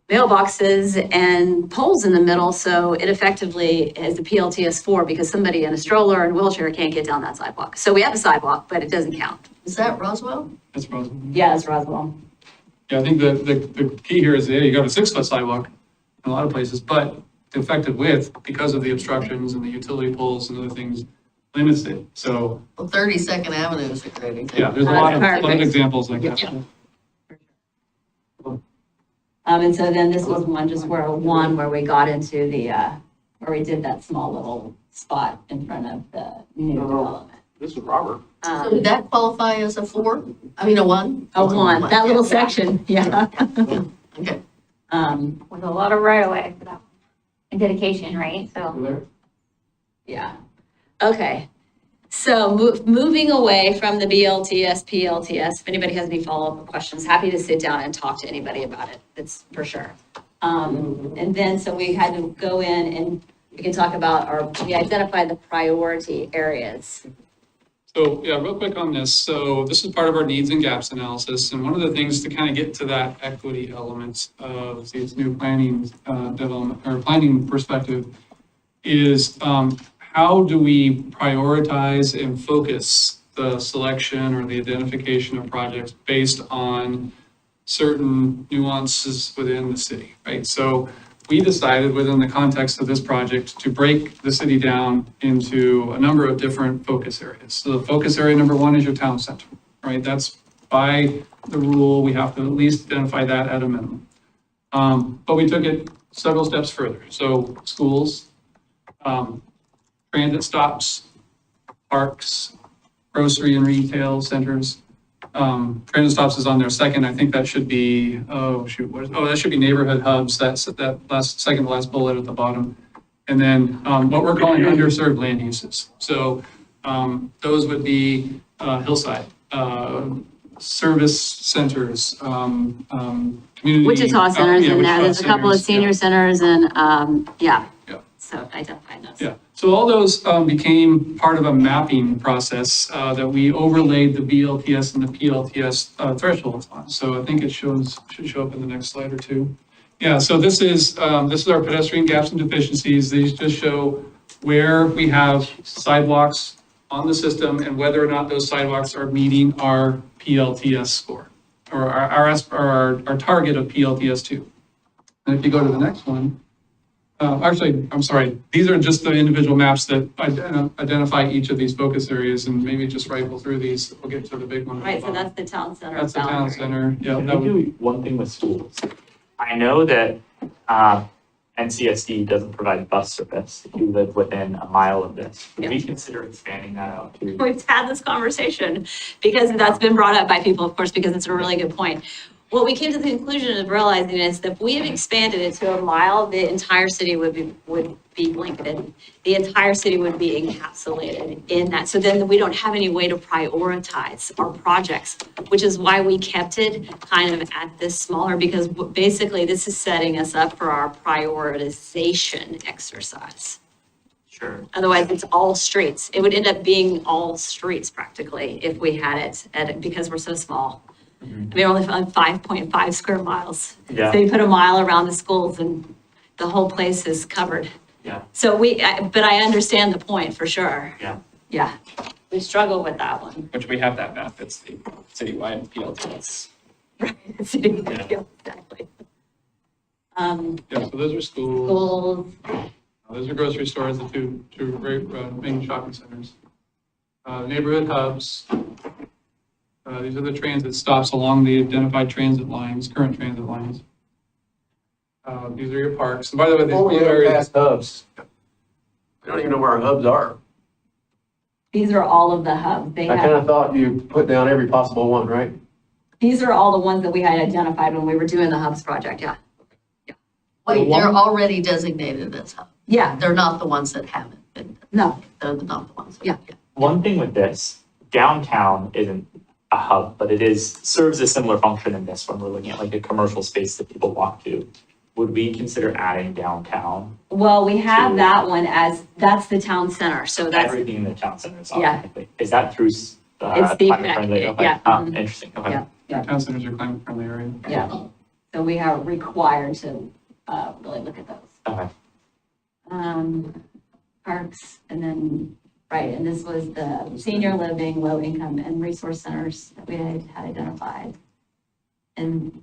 mailboxes and poles in the middle, so it effectively is a PLTS 4 because somebody in a stroller and wheelchair can't get down that sidewalk. So we have a sidewalk, but it doesn't count. Is that Roswell? That's Roswell. Yeah, it's Roswell. Yeah, I think the key here is, you got a 6-foot sidewalk in a lot of places, but the effective width, because of the obstructions and the utility poles and other things, limits it. So, Well, 32nd Avenue is a great example. yeah, there's a lot of examples like that. Yeah. And so then this was where we got into the, where we did that small little spot in front of the new development. This is Robert. So did that qualify as a 4? I mean, a 1? A 1, that little section, yeah. Okay. With a lot of right away for that. And dedication, right? So. Yeah. Okay. So moving away from the BLTS, PLTS, if anybody has any follow-up questions, happy to sit down and talk to anybody about it. That's for sure. And then, so we had to go in and we can talk about, we identified the priority areas. So, yeah, real quick on this. So this is part of our needs and gaps analysis. And one of the things to kind of get to that equity element of these new planning development or planning perspective is how do we prioritize and focus the selection or the identification of projects based on certain nuances within the city, right? So we decided within the context of this project to break the city down into a number of different focus areas. So the focus area number 1 is your town center, right? That's by the rule, we have to at least identify that at a minimum. But we took it several steps further. So schools, transit stops, parks, grocery and retail centers. Transit stops is on there second. I think that should be, that should be neighborhood hubs. That's that second to last bullet at the bottom. And then what we're calling underserved land uses. So those would be hillside, service centers, community. Wichita centers in there, Wichita there's a couple of centers, senior centers and, yeah. Yeah. So identifying those. Yeah, so all those became part of a mapping process that we overlaid the BLTS and the PLTS thresholds on. So I think it should show up in the next slide or two. Yeah, so this is our pedestrian gaps and deficiencies. These just show where we have sidewalks on the system and whether or not those sidewalks are meeting our PLTS score or our target of PLTS 2. And if you go to the next one, actually, I'm sorry, these are just the individual maps that identify each of these focus areas, and maybe just rifle through these. We'll get to the big one. Right, so that's the town center. That's the town boundary. center, yeah. Can that we would- do one thing with schools? I know that NCSD doesn't provide bus service if you live within a mile of this. Would we consider expanding that out to? We've had this conversation because that's been brought up by people, of course, because it's a really good point. What we came to the conclusion of realizing is that if we have expanded it to a mile, the entire city would be blanketed. The entire city would be encapsulated in that. So then we don't have any way to prioritize our projects, which is why we kept it kind of at this smaller, because basically this is setting us up for our prioritization exercise. Sure. Otherwise, it's all streets. It would end up being all streets practically if we had it because we're so small. We're only on 5.5 square miles. Yeah. So you put a mile around the schools and the whole place is covered. Yeah. So but I understand the point for sure. Yeah. Yeah. We struggle with that one. Which we have that map, it's the citywide PLTS. Right. Exactly. Yeah, so those are schools. Schools, Those are grocery stores, the two great main shopping centers. Neighborhood hubs. These are the transit stops along the identified transit lines, current transit lines. These are your parks. And by the way, Before we these go areas, past hubs, we don't even know where our hubs are. these are all of the hubs. They I kind have, of thought you put down every possible one, right? these are all the ones that we had identified when we were doing the hubs project. Yeah. Wait, they're already designated as hubs. Yeah. They're not the ones that haven't been. No. They're not the ones. Yeah. One thing with this, downtown isn't a hub, but serves a similar function in this when we're looking at like a commercial space that people walk to. Would we consider adding downtown? Well, we have that one that's the town center. So that's, Everything in the town center is Yeah. automatically. Is that through It's the climate friendly? effect, Okay. yeah. Mhm. Interesting. Okay. Yeah. town centers are climate friendly area. yeah. So we are required to really look at those. Okay. Parks and then, right, and this was the senior living, low income and resource centers that we had identified. And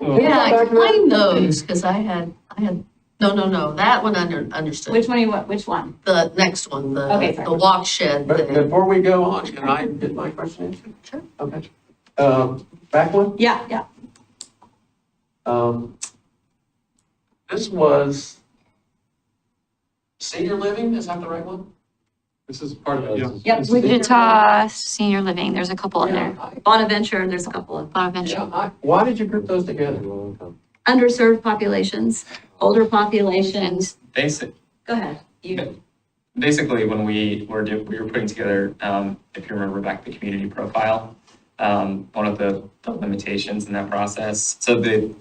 Yeah, explain those, because I had, no, that one understood. which one? The next one, Okay, sorry. the walk shed But thing. before we go on, can I get my question answered? Sure. Okay. Back one? Yeah. This was senior living, is that the right one? This is part of it, yeah. Yep. This is- Wichita Senior Living, there's a couple in there. Bonaventure, there's a couple of Bonaventure. Why did you group those together? underserved populations, older populations. Basic, Go ahead. You, basically, when we were putting together, if you remember back the community profile, one of the limitations in that process. So the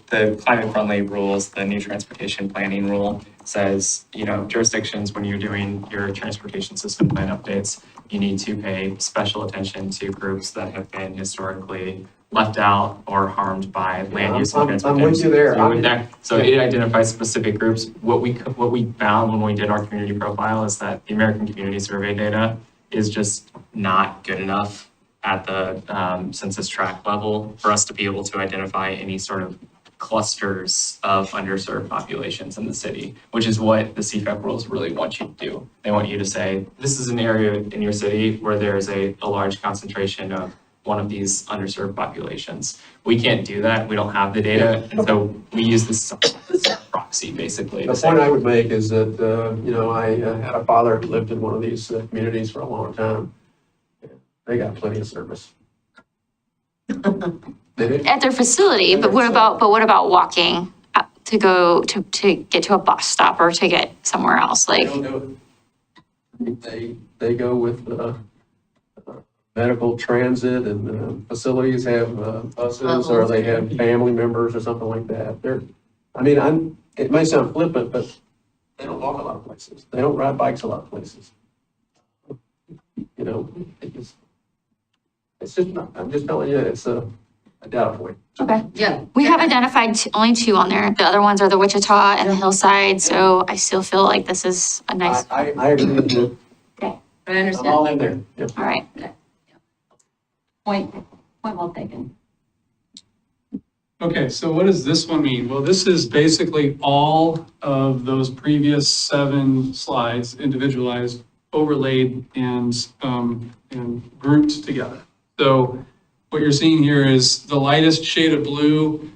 climate friendly rules, the new transportation planning rule says, jurisdictions, when you're doing your transportation system plan updates, you need to pay special attention to groups that have been historically left out or harmed by land use and transportation. I'm with you there. So it identifies specific groups. What we found when we did our community profile is that the American Community Survey data is just not good enough at the census tract level for us to be able to identify any sort of clusters of underserved populations in the city, which is what the CFAP rules really want you to do. They want you to say, this is an area in your city where there's a large concentration of one of these underserved populations. We can't do that. We don't have the data. And so we use this as a proxy. see basically. The point I would make is that, I had a father who lived in one of these communities for a long time. They got plenty of service. They did. At their facility, but what about walking to go to get to a bus stop or to get somewhere else? They Like, don't do it. They go with medical transit, and facilities have buses, or they have family members or something like that. It may sound flippant, but they don't walk a lot of places. They don't ride bikes a lot of places. It's just not, I'm just telling you, it's a data point. okay. Yeah. We have identified only 2 on there. The other ones are the Wichita and the Hillside, so I still feel like this is a nice, I agree with you. I I'm understand. all in there. Yep. all right. Point well taken. Okay, so what does this one mean? Well, this is basically all of those previous 7 slides individualized, overlaid, and grouped together. So what you're seeing here is the lightest shade of blue.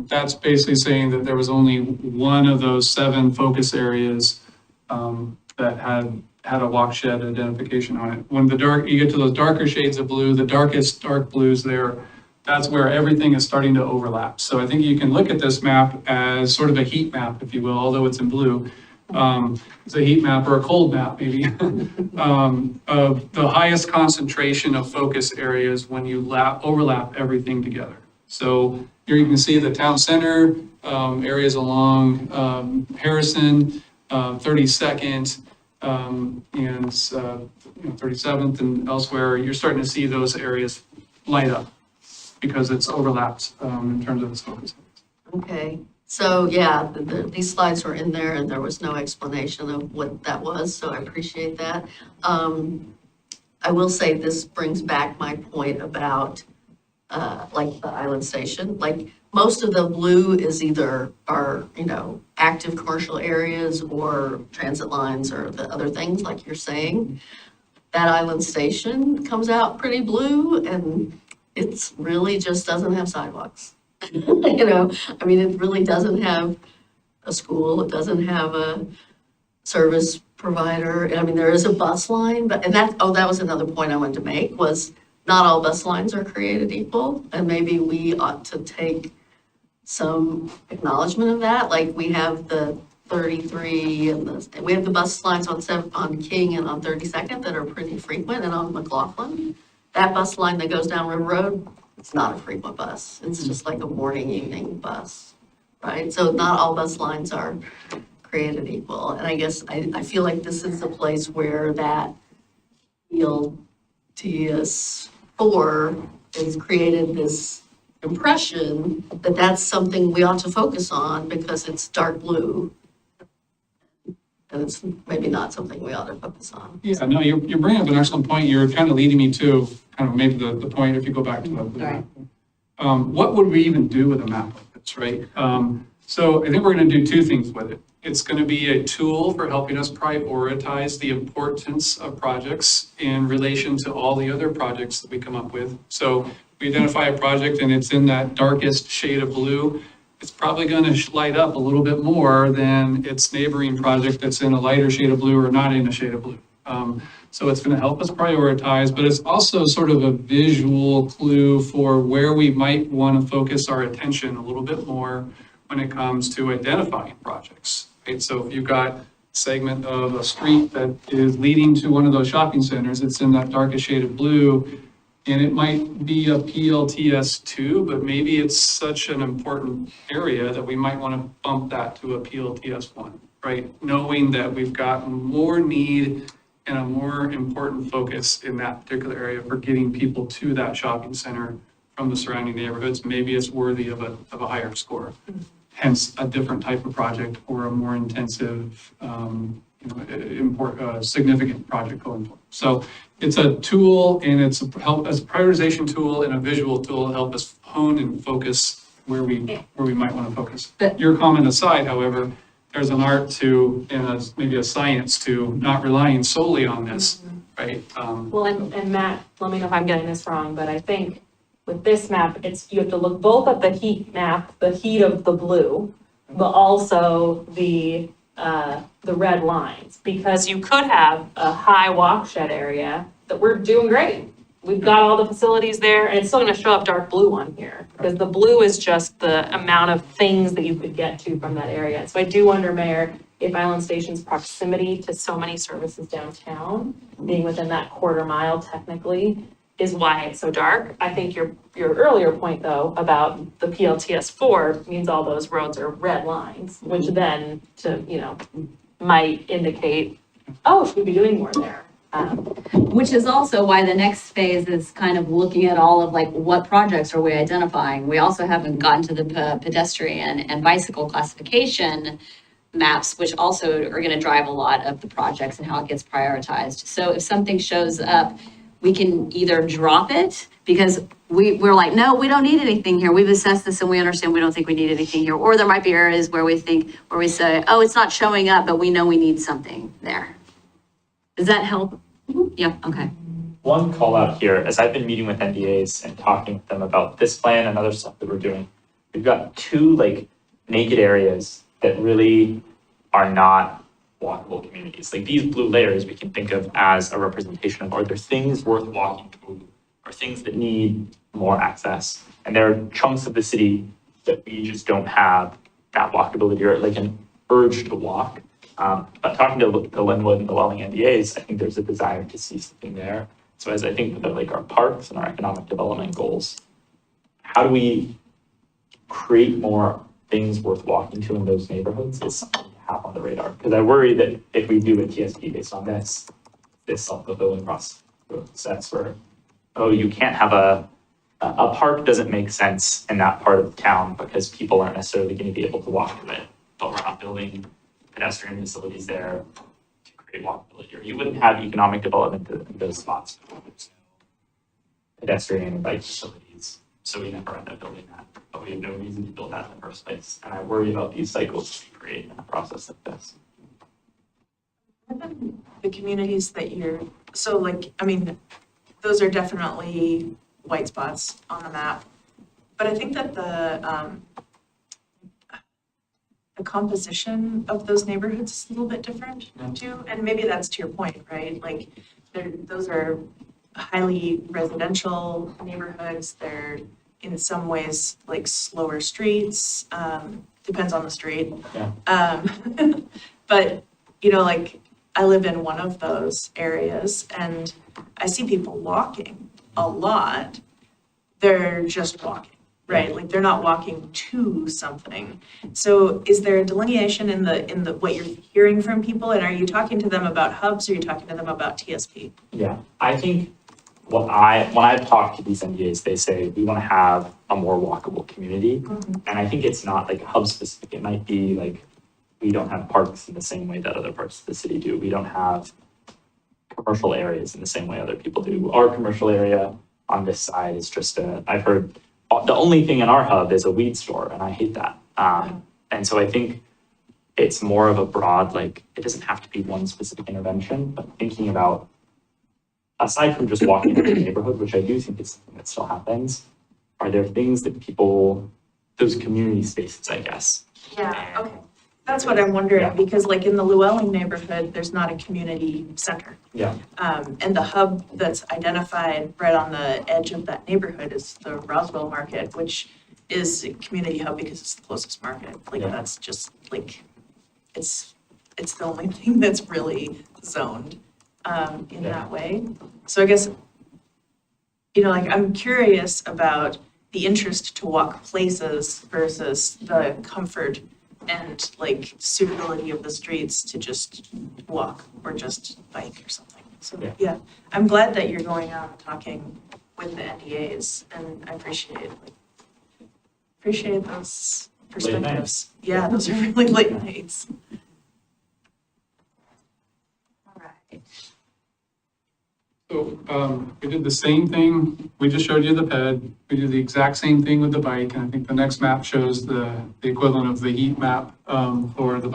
That's basically saying that there was only one of those 7 focus areas that had a walk shed identification on it. When you get to those darker shades of blue, the darkest dark blues there, that's where everything is starting to overlap. So I think you can look at this map as sort of a heat map, if you will, although it's in blue. It's a heat map or a cold map, maybe, of the highest concentration of focus areas when you overlap everything together. So here you can see the town center, areas along Harrison, 32nd, and 37th and elsewhere. You're starting to see those areas light up because it's overlapped in terms of its focus areas. Okay, so yeah, these slides were in there and there was no explanation of what that was, so I appreciate that. I will say this brings back my point about like the island station. Like most of the blue is either active commercial areas or transit lines or the other things like you're saying. That island station comes out pretty blue and it's really just doesn't have sidewalks. It really doesn't have a school, it doesn't have a service provider. There is a bus line, but, that was another point I wanted to make, was not all bus lines are created equal, and maybe we ought to take some acknowledgement of that, like we have the 33 and we have the bus lines on King and on 32nd that are pretty frequent, and on McLaughlin. That bus line that goes down River Road, it's not a frequent bus. It's just like a morning, evening bus, right? So not all bus lines are created equal. And I guess I feel like this is the place where that ELTS 4 has created this impression that that's something we ought to focus on because it's dark blue. And it's maybe not something we ought to focus on. Yeah, no, you're bringing up an excellent point. You're kind of leading me to kind of maybe the point, if you go back to the map. What would we even do with a map like this, right? So I think we're going to do 2 things with it. It's going to be a tool for helping us prioritize the importance of projects in relation to all the other projects that we come up with. So we identify a project and it's in that darkest shade of blue. It's probably going to light up a little bit more than its neighboring project that's in a lighter shade of blue or not in a shade of blue. So it's going to help us prioritize, but it's also sort of a visual clue for where we might want to focus our attention a little bit more when it comes to identifying projects, right? So if you've got a segment of a street that is leading to one of those shopping centers, it's in that darkest shade of blue, and it might be a PLTS 2, but maybe it's such an important area that we might want to bump that to a PLTS 1, right? Knowing that we've got more need and a more important focus in that particular area for getting people to that shopping center from the surrounding neighborhoods, maybe it's worthy of a higher score. Hence, a different type of project or a more intensive, significant project going forward. So it's a tool, and it's a prioritization tool and a visual tool to help us hone and focus where we might want to focus. Your comment aside, however, there's an art to, and maybe a science to not relying solely on this, right? Well, and Matt, let me know if I'm getting this wrong, but I think with this map, you have to look both at the heat map, the heat of the blue, but also the red lines. Because you could have a high walk shed area that we're doing great. We've got all the facilities there, and it's still gonna show up dark blue on here, because the blue is just the amount of things that you could get to from that area. So I do wonder, Mayor, if Island Station's proximity to so many services downtown, being within that quarter mile technically, is why it's so dark. I think your earlier point, though, about the PLTS 4 means all those roads are red lines, which then might indicate, oh, should we be doing more there? Which is also why the next phase is kind of looking at all of like, what projects are we identifying? We also haven't gotten to the pedestrian and bicycle classification maps, which also are gonna drive a lot of the projects and how it gets prioritized. So if something shows up, we can either drop it because we're like, no, we don't need anything here. We've assessed this and we understand we don't think we need anything here. Or there might be areas where we say, oh, it's not showing up, but we know we need something there. Does that help? Yeah, okay. One call out here, as I've been meeting with NDAs and talking with them about this plan and other stuff that we're doing, we've got two like naked areas that really are not walkable communities. Like these blue layers we can think of as a representation of, are there things worth walking to or things that need more access? And there are chunks of the city that we just don't have that walkability or like an urge to walk. But talking to the Linwood and the Welling NDAs, I think there's a desire to see something there. So as I think about like our parks and our economic development goals, how do we create more things worth walking to in those neighborhoods is something to have on the radar. Because I worry that if we do a TSP based on this self-fulfilling process where, oh, you can't have a park doesn't make sense in that part of the town because people aren't necessarily going to be able to walk to it, but we're not building pedestrian facilities there to create walkability, or you wouldn't have economic development in those spots. There's no pedestrian and bike facilities, so we never end up building that, but we have no reason to build that in the first place. And I worry about these cycles we create in a process like this. The communities that so like, I mean, those are definitely white spots on the map. But I think that the composition of those neighborhoods is a little bit different too. And maybe that's to your point, right? Like those are highly residential neighborhoods. They're in some ways like slower streets, depends on the street. Yeah. But, like I live in one of those areas and I see people walking a lot. They're just walking. Right, like they're not walking to something. So is there a delineation in the what you're hearing from people? And are you talking to them about hubs or are you talking to them about TSP? Yeah, I think when I talk to these NDAs, they say we want to have a more walkable community. Mm-hmm. And I think it's not like hub specific. It might be like we don't have parks in the same way that other parts of the city do. We don't have commercial areas in the same way other people do. Our commercial area on this side is just I've heard the only thing in our hub is a weed store, and I hate that. And so I think it's more of a broad, like, it doesn't have to be one specific intervention, but thinking about, aside from just walking into the neighborhood, which I do think is something that still happens, are there things that people, those community spaces, I guess. Yeah, okay. That's what I'm wondering, because like in the Llewellyn neighborhood, there's not a community center. Yeah. And the hub that's identified right on the edge of that neighborhood is the Roswell Market, which is a community hub because it's the closest market. Like that's just like, it's the only thing that's really zoned in that way. So I guess, like I'm curious about the interest to walk places versus the comfort and like suitability of the streets to just walk or just bike or something. So yeah, I'm glad that you're going out and talking with the NDAs, and I appreciate those perspectives. Yeah, those are really late nights. All right. So we did the same thing. We just showed you the ped. We do the exact same thing with the bike. And I think the next map shows the equivalent of the heat map for the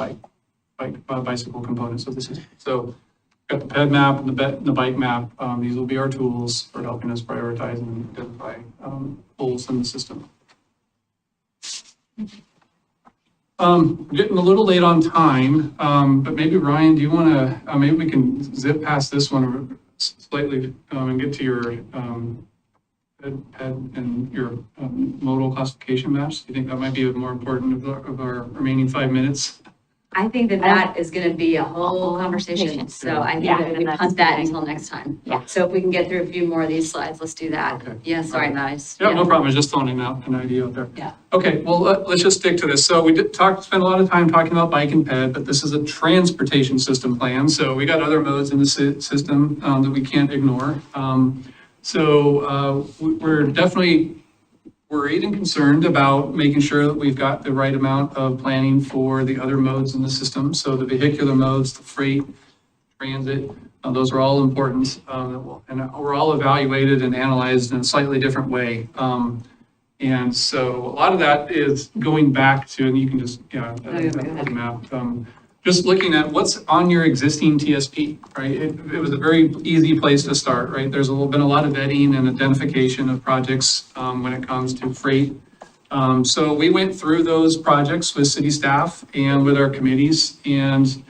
bicycle components of the system. So got the ped map and the bike map. These will be our tools for helping us prioritize and identify holes in the system. We're getting a little late on time, but maybe Ryan, do you want to, maybe we can zip past this one slightly and get to your PED and your modal classification maps. Do you think that might be more important of our remaining 5 minutes? I think that is gonna be a whole conversation, conversation. so I think Yeah. we're gonna punt that until next time. Yeah. So if we can get through a few more of these slides, let's do that. Okay. Yeah, sorry, guys. Yeah, no problem. I was just throwing out an idea out there. Yeah. Okay, well, let's just stick to this. So we spend a lot of time talking about bike and ped, but this is a transportation system plan. So we got other modes in the system that we can't ignore. We're definitely worried and concerned about making sure that we've got the right amount of planning for the other modes in the system. So the vehicular modes, the freight, transit, those are all important. And we're all evaluated and analyzed in a slightly different way. And so a lot of that is going back to, and you can just, the map. Just looking at what's on your existing TSP, right? It was a very easy place to start, right? There's been a lot of vetting and identification of projects when it comes to freight. So we went through those projects with city staff and with our committees and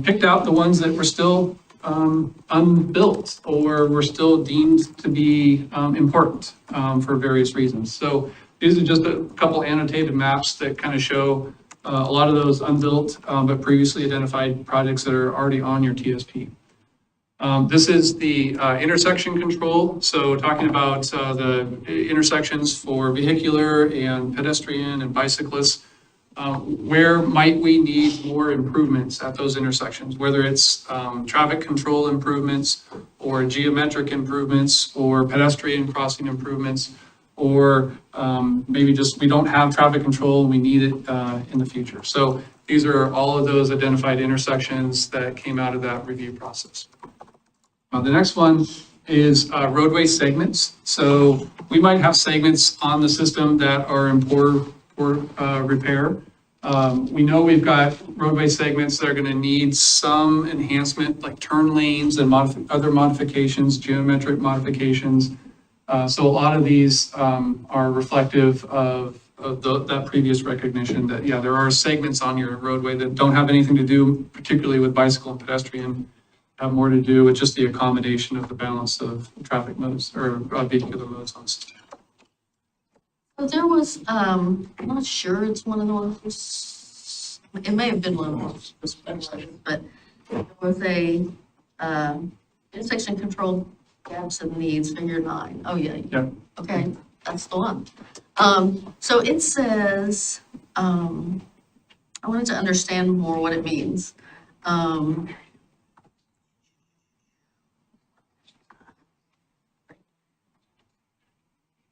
picked out the ones that were still unbuilt or were still deemed to be important for various reasons. So these are just a couple annotated maps that kind of show a lot of those unbuilt but previously identified projects that are already on your TSP. This is the intersection control. So talking about the intersections for vehicular and pedestrian and bicyclists. Where might we need more improvements at those intersections, whether it's traffic control improvements or geometric improvements or pedestrian crossing improvements, or maybe just we don't have traffic control and we need it in the future. So these are all of those identified intersections that came out of that review process. The next one is roadway segments. So we might have segments on the system that are in poor repair. We know we've got roadway segments that are going to need some enhancement, like turn lanes and other modifications, geometric modifications. So a lot of these are reflective of that previous recognition that, yeah, there are segments on your roadway that don't have anything to do particularly with bicycle and pedestrian, have more to do with just the accommodation of the balance of traffic modes or vehicular modes on the system. So there was, I'm not sure it's one of the ones, it may have been one of those, but there was a intersection control gaps and needs, figure 9. Oh, yeah. Yeah. Okay, that's the one. So it says, I wanted to understand more what it means.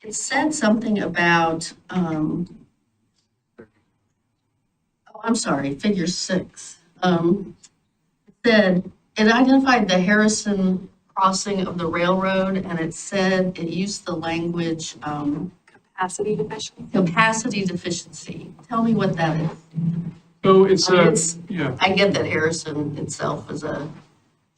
It said something about, oh, I'm sorry, figure 6. It said, it identified the Harrison crossing of the railroad, and it said, it used the language, Capacity deficiency. capacity deficiency. Tell me what that is. So it's, I get that Harrison itself is a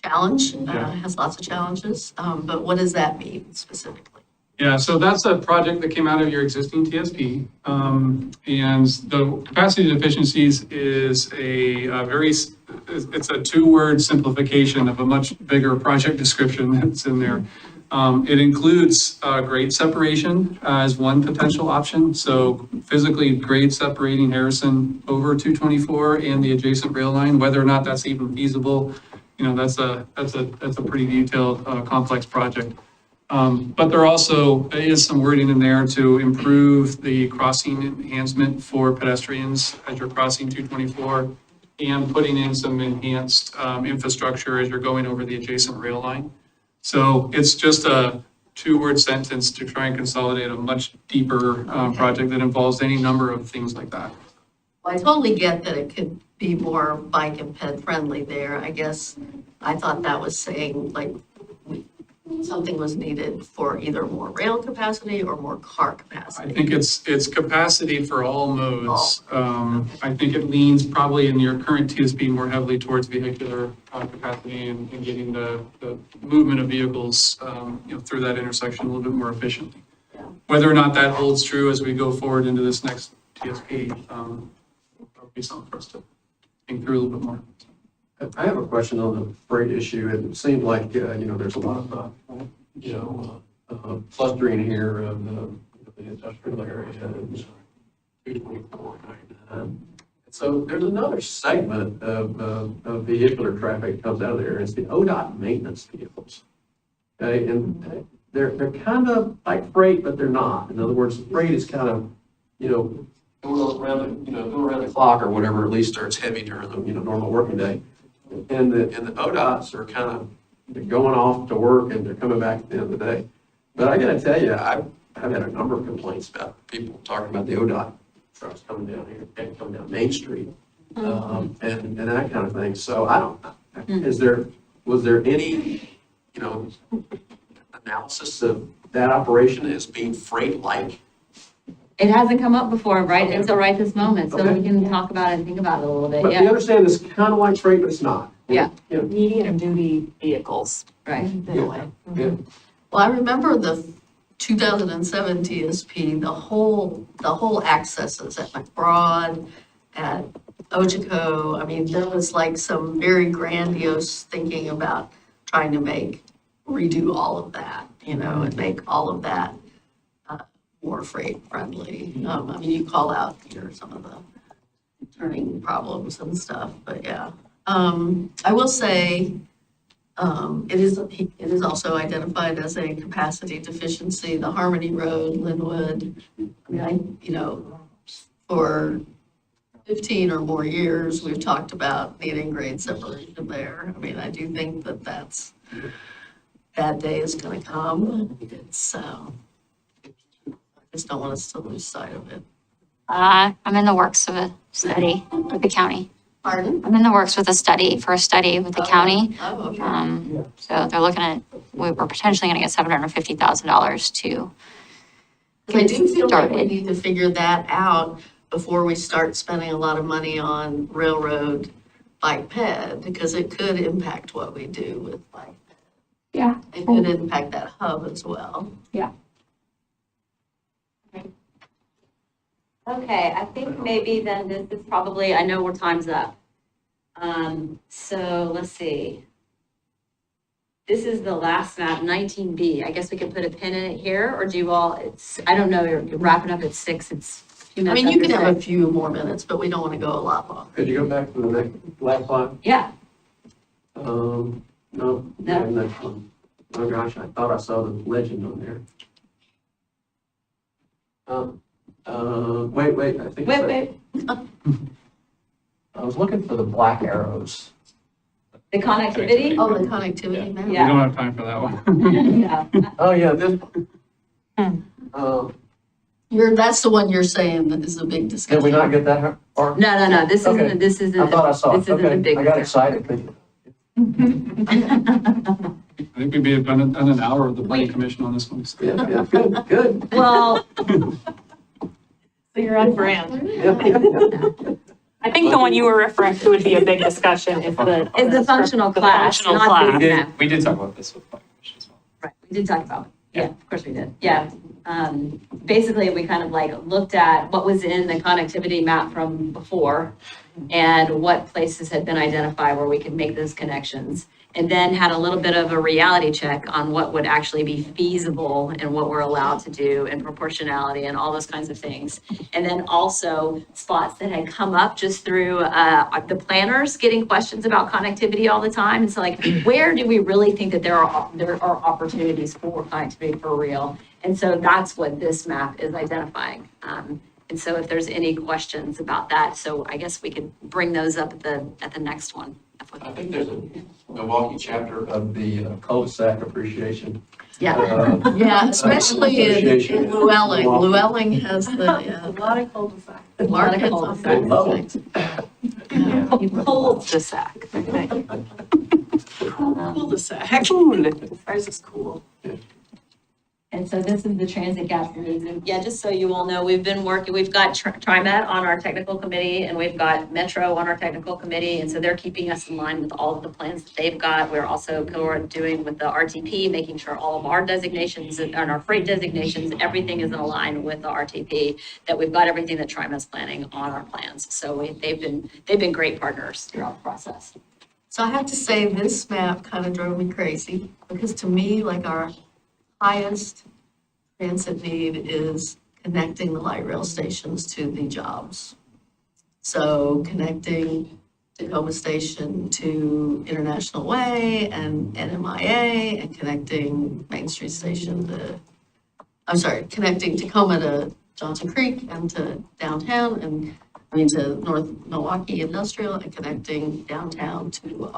challenge, Yeah. has lots of challenges, but what does that mean specifically? Yeah, so that's a project that came out of your existing TSP. And the capacity deficiencies is it's a 2-word simplification of a much bigger project description that's in there. It includes grade separation as one potential option. So physically grade separating Harrison over 224 and the adjacent rail line, whether or not that's even feasible, that's a pretty detailed, complex project. But there also is some wording in there to improve the crossing enhancement for pedestrians as you're crossing 224 and putting in some enhanced infrastructure as you're going over the adjacent rail line. So it's just a 2-word sentence to try and consolidate a much deeper project that involves any number of things like that. Well, I totally get that it could be more bike and ped friendly there. I guess I thought that was saying like something was needed for either more rail capacity or more car capacity. I think it's capacity for all modes. I think it leans probably in your current TSP more heavily towards vehicular capacity and getting the movement of vehicles through that intersection a little bit more efficiently. Whether or not that holds true as we go forward into this next TSP, be something for us to think through a little bit more. I have a question on the freight issue. It seemed like, there's a lot of, clustering here of the industrial area and 224. So there's another segment of vehicular traffic that comes out of there. It's the ODOT maintenance vehicles. Okay, and they're kind of like freight, but they're not. In other words, freight is kind of, going around the clock or whatever, at least, or it's heavy during the, normal working day. And the ODOTs are kind of, they're going off to work and they're coming back at the end of the day. But I gotta tell you, I've had a number of complaints about people talking about the ODOT trucks coming down here, and coming down Main Street, and that kind of thing. So was there any, analysis of that operation as being freight-like? It hasn't come up before, right, Okay. until right this moment, so Okay. we can talk about it and think about it a little bit, But you yeah, understand it's kind of like freight, but it's not. Yeah. Medium duty vehicles. right. In a way. Yeah. Well, I remember the 2007 TSP, the whole accesses at McBride, at Ochoco. I mean, there was like some very grandiose thinking about trying to redo all of that, and make all of that more freight friendly. I mean, you call out, some of the turning problems and stuff, but yeah. I will say, it is also identified as a capacity deficiency, the Harmony Road, Linwood. I mean, for 15 or more years, we've talked about needing grade separation there. I mean, I do think that day is gonna come. It's, I just don't want us to lose sight of it. I'm in the works of a study with the county. Pardon? I'm in the works with a study with the county. Oh, okay. So they're looking at, we're potentially gonna get $750,000 to. I do feel like we started. need to figure that out before we start spending a lot of money on railroad bike ped, because it could impact what we do with bike. Yeah. It could impact that hub as well. Okay, I think maybe then this is probably, I know time's up. So let's see. This is the last map, 19B. I guess we could put a pin in it here, or do you all, I don't know, you're wrapping up at 6, it's a few I minutes mean, you after can have a 6. few more minutes, but we don't want to go a lot longer. Could you go back to the last slide? Yeah, No. No? Next one. Oh, gosh, I thought I saw the legend on there. Wait, I think. wait, I was looking for the black arrows. the connectivity? Oh, the connectivity map? We Yeah. don't have time for that one. Yeah. Oh, yeah, this. That's the one you're saying that is a big discussion. Did we not get that far? No, this Okay. isn't, this isn't. I thought I saw it. This isn't a Okay, big. I got excited thinking. I think we may have done an hour of the planning commission on this one. Yeah, good. Well, So you're on brand. Yeah. I think the one you were referring to would be a big discussion is the. it's a functional the class, functional not class. this map. We did talk about this with planning commission as well. Right, we did talk about it. Yeah, of course we did. Yeah. Basically, we kind of like looked at what was in the connectivity map from before and what places had been identified where we could make those connections. And then had a little bit of a reality check on what would actually be feasible and what we're allowed to do and proportionality and all those kinds of things. And then also spots that had come up just through the planners getting questions about connectivity all the time. And so like, where do we really think that there are opportunities for connectivity for real? And so that's what this map is identifying. And so if there's any questions about that, so I guess we could bring those up at the next one. I think there's a Milwaukie chapter of the cul-de-sac appreciation. Yeah. Yeah, especially in Association. Llewellyn. Llewellyn has the, A lot of cul-de-sac. markets on cul-de-sac. that. You pulled the sack. Cul-de-sac. Ours is cool. And And so this is the transit gaps and needs. And yeah, just so you all know, we've been working, we've got TriMet on our technical committee and we've got Metro on our technical committee. And so they're keeping us in line with all of the plans that they've got. We're also doing with the RTP, making sure all of our designations and our freight designations, everything is in line with the RTP, that we've got everything that TriMet's planning on our plans. So they've been great partners throughout the process. So I have to say, this map kind of drove me crazy, because to me, like, our highest transit need is connecting the light rail stations to the jobs. So connecting Tacoma Station to International Way and NMIA, and connecting Main Street Station to, connecting Tacoma to Johnson Creek and to downtown, and to North Milwaukie Industrial, and connecting downtown to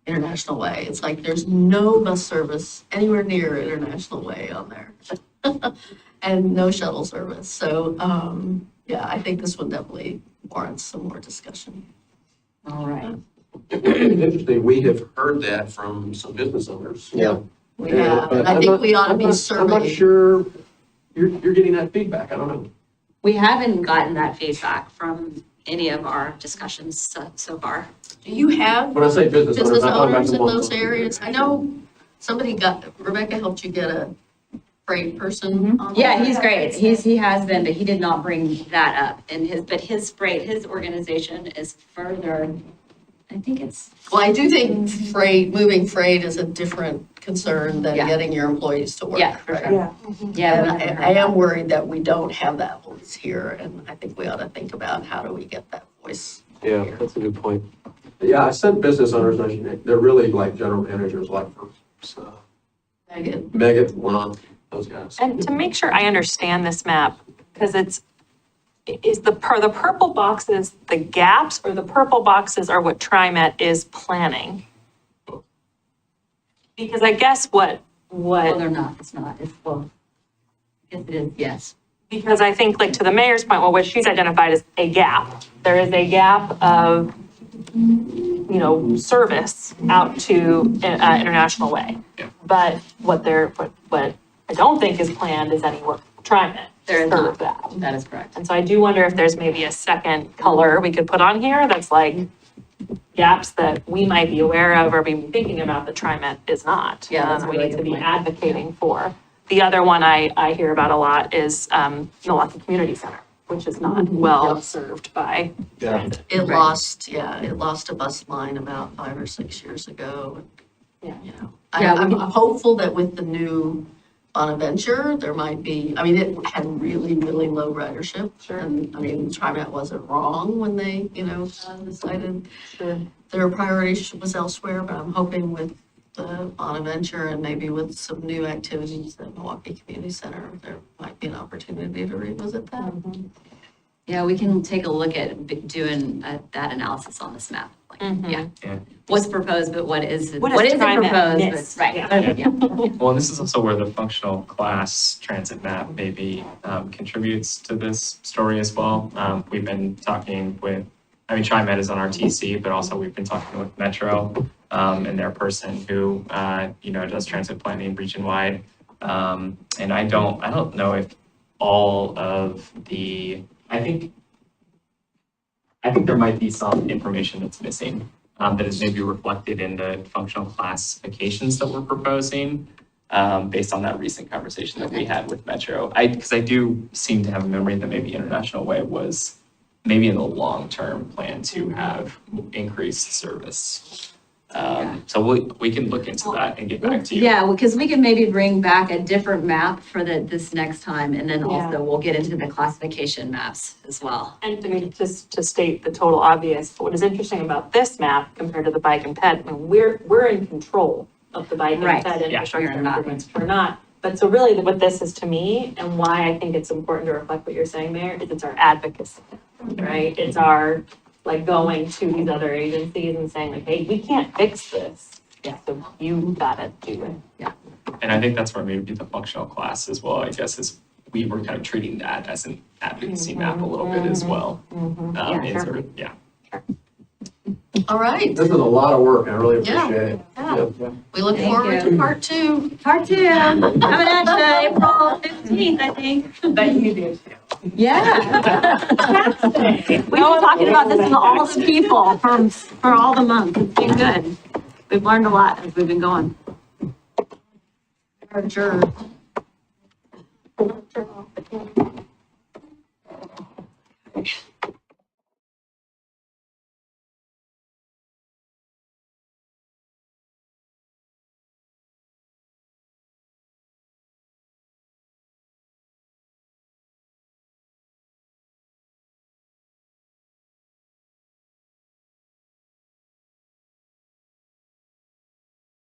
International Way. It's like there's no bus service anywhere near International Way on there. And no shuttle service. So, yeah, I think this one definitely warrants some more discussion. All right. Interesting, we have heard that from some business owners. Yeah. We have, and I think we ought to be I'm not surveying. sure you're getting that feedback, I don't know. We haven't gotten that feedback from any of our discussions so far. Do you have When I say business owners, business I'm talking about owners the in ones. those areas? I know Rebecca helped you get a freight person on. Yeah, board. he's great. He has been, but he did not bring that up. And his organization is further, I think it's, Well, I do think moving freight is a different concern than Yeah. getting your employees to work. Yeah, for right? sure. Yeah. yeah. we And haven't I heard am that. worried that we don't have that voice here, and I think we ought to think about how do we get that voice. Yeah, that's a good point. Yeah, I said business owners, they're really like general managers, like Megan, Megan, Lon, those guys. And to make sure I understand this map, because is the purple boxes the gaps, or the purple boxes are what TriMet is planning? Because I guess Well, what, they're not. It's not. It's, well, yes, it is. Yes. because I think, like, to the mayor's point, well, what she's identified is a gap. There is a gap of, service out to International Way. Yeah. But what I don't think is planned is any work for TriMet There to is serve not. that. That is correct. And so I do wonder if there's maybe a second color we could put on here that's like gaps that we might be aware of or be thinking about that TriMet is not. Yeah, that's a We really need to good be point. advocating for. The other one I hear about a lot is Milwaukie Community Center, which is not well served by transit. it Right. lost a bus line about 5 or 6 years ago. Yeah. Yeah, I'm we hopeful that with the new Bonaventure, there might be, it had really, really low ridership. Sure. And, TriMet wasn't wrong when they, decided Sure. their priority was elsewhere, but I'm hoping with the Bonaventure and maybe with some new activities at Milwaukie Community Center, there might be an opportunity to revisit that. Yeah, we can take a look at doing that analysis on this map. Like, Mhm. yeah. What's proposed, but what isn't What is TriMet proposed? miss? But, right. Yeah. Yeah. Well, this is also where the functional class transit map maybe contributes to this story as well. We've been talking with, TriMet is on our TC, but also we've been talking with Metro and their person who, does transit planning region-wide. And I don't know if all of I think there might be some information that's missing that is maybe reflected in the functional classifications that we're proposing based on that recent conversation that we had with Metro. Because I do seem to have a memory that maybe International Way was maybe in the long-term plan to have increased service. So we can look into that and get back to you. Yeah, because we can maybe bring back a different map for this next time, and then Yeah. also we'll get into the classification maps as well. And just to state the total obvious, what is interesting about this map compared to the bike and ped, we're in control of the bike and Right. ped Yeah, infrastructure we're not. improvements. We're not. But so really what this is to me, and why I think it's important to reflect what you're saying, Mayor, is it's our advocacy, right? It's our, going to these other agencies and saying hey, we can't fix this. Yeah, so you gotta do it. And I think that's where maybe the functional class as well, I guess, is we were kind of treating that as an advocacy map a little bit as well. Yeah, in sure. sort of- yeah. All right, This is a lot of work, I really Yeah. appreciate it. yeah, we look Thank forward you. to part 2. Part 2, coming at you April 15th, I think. But you do too. Yeah. We've been talking about this with all the people for all the months. It's been good. We've learned a lot as we've been going. Adjourn.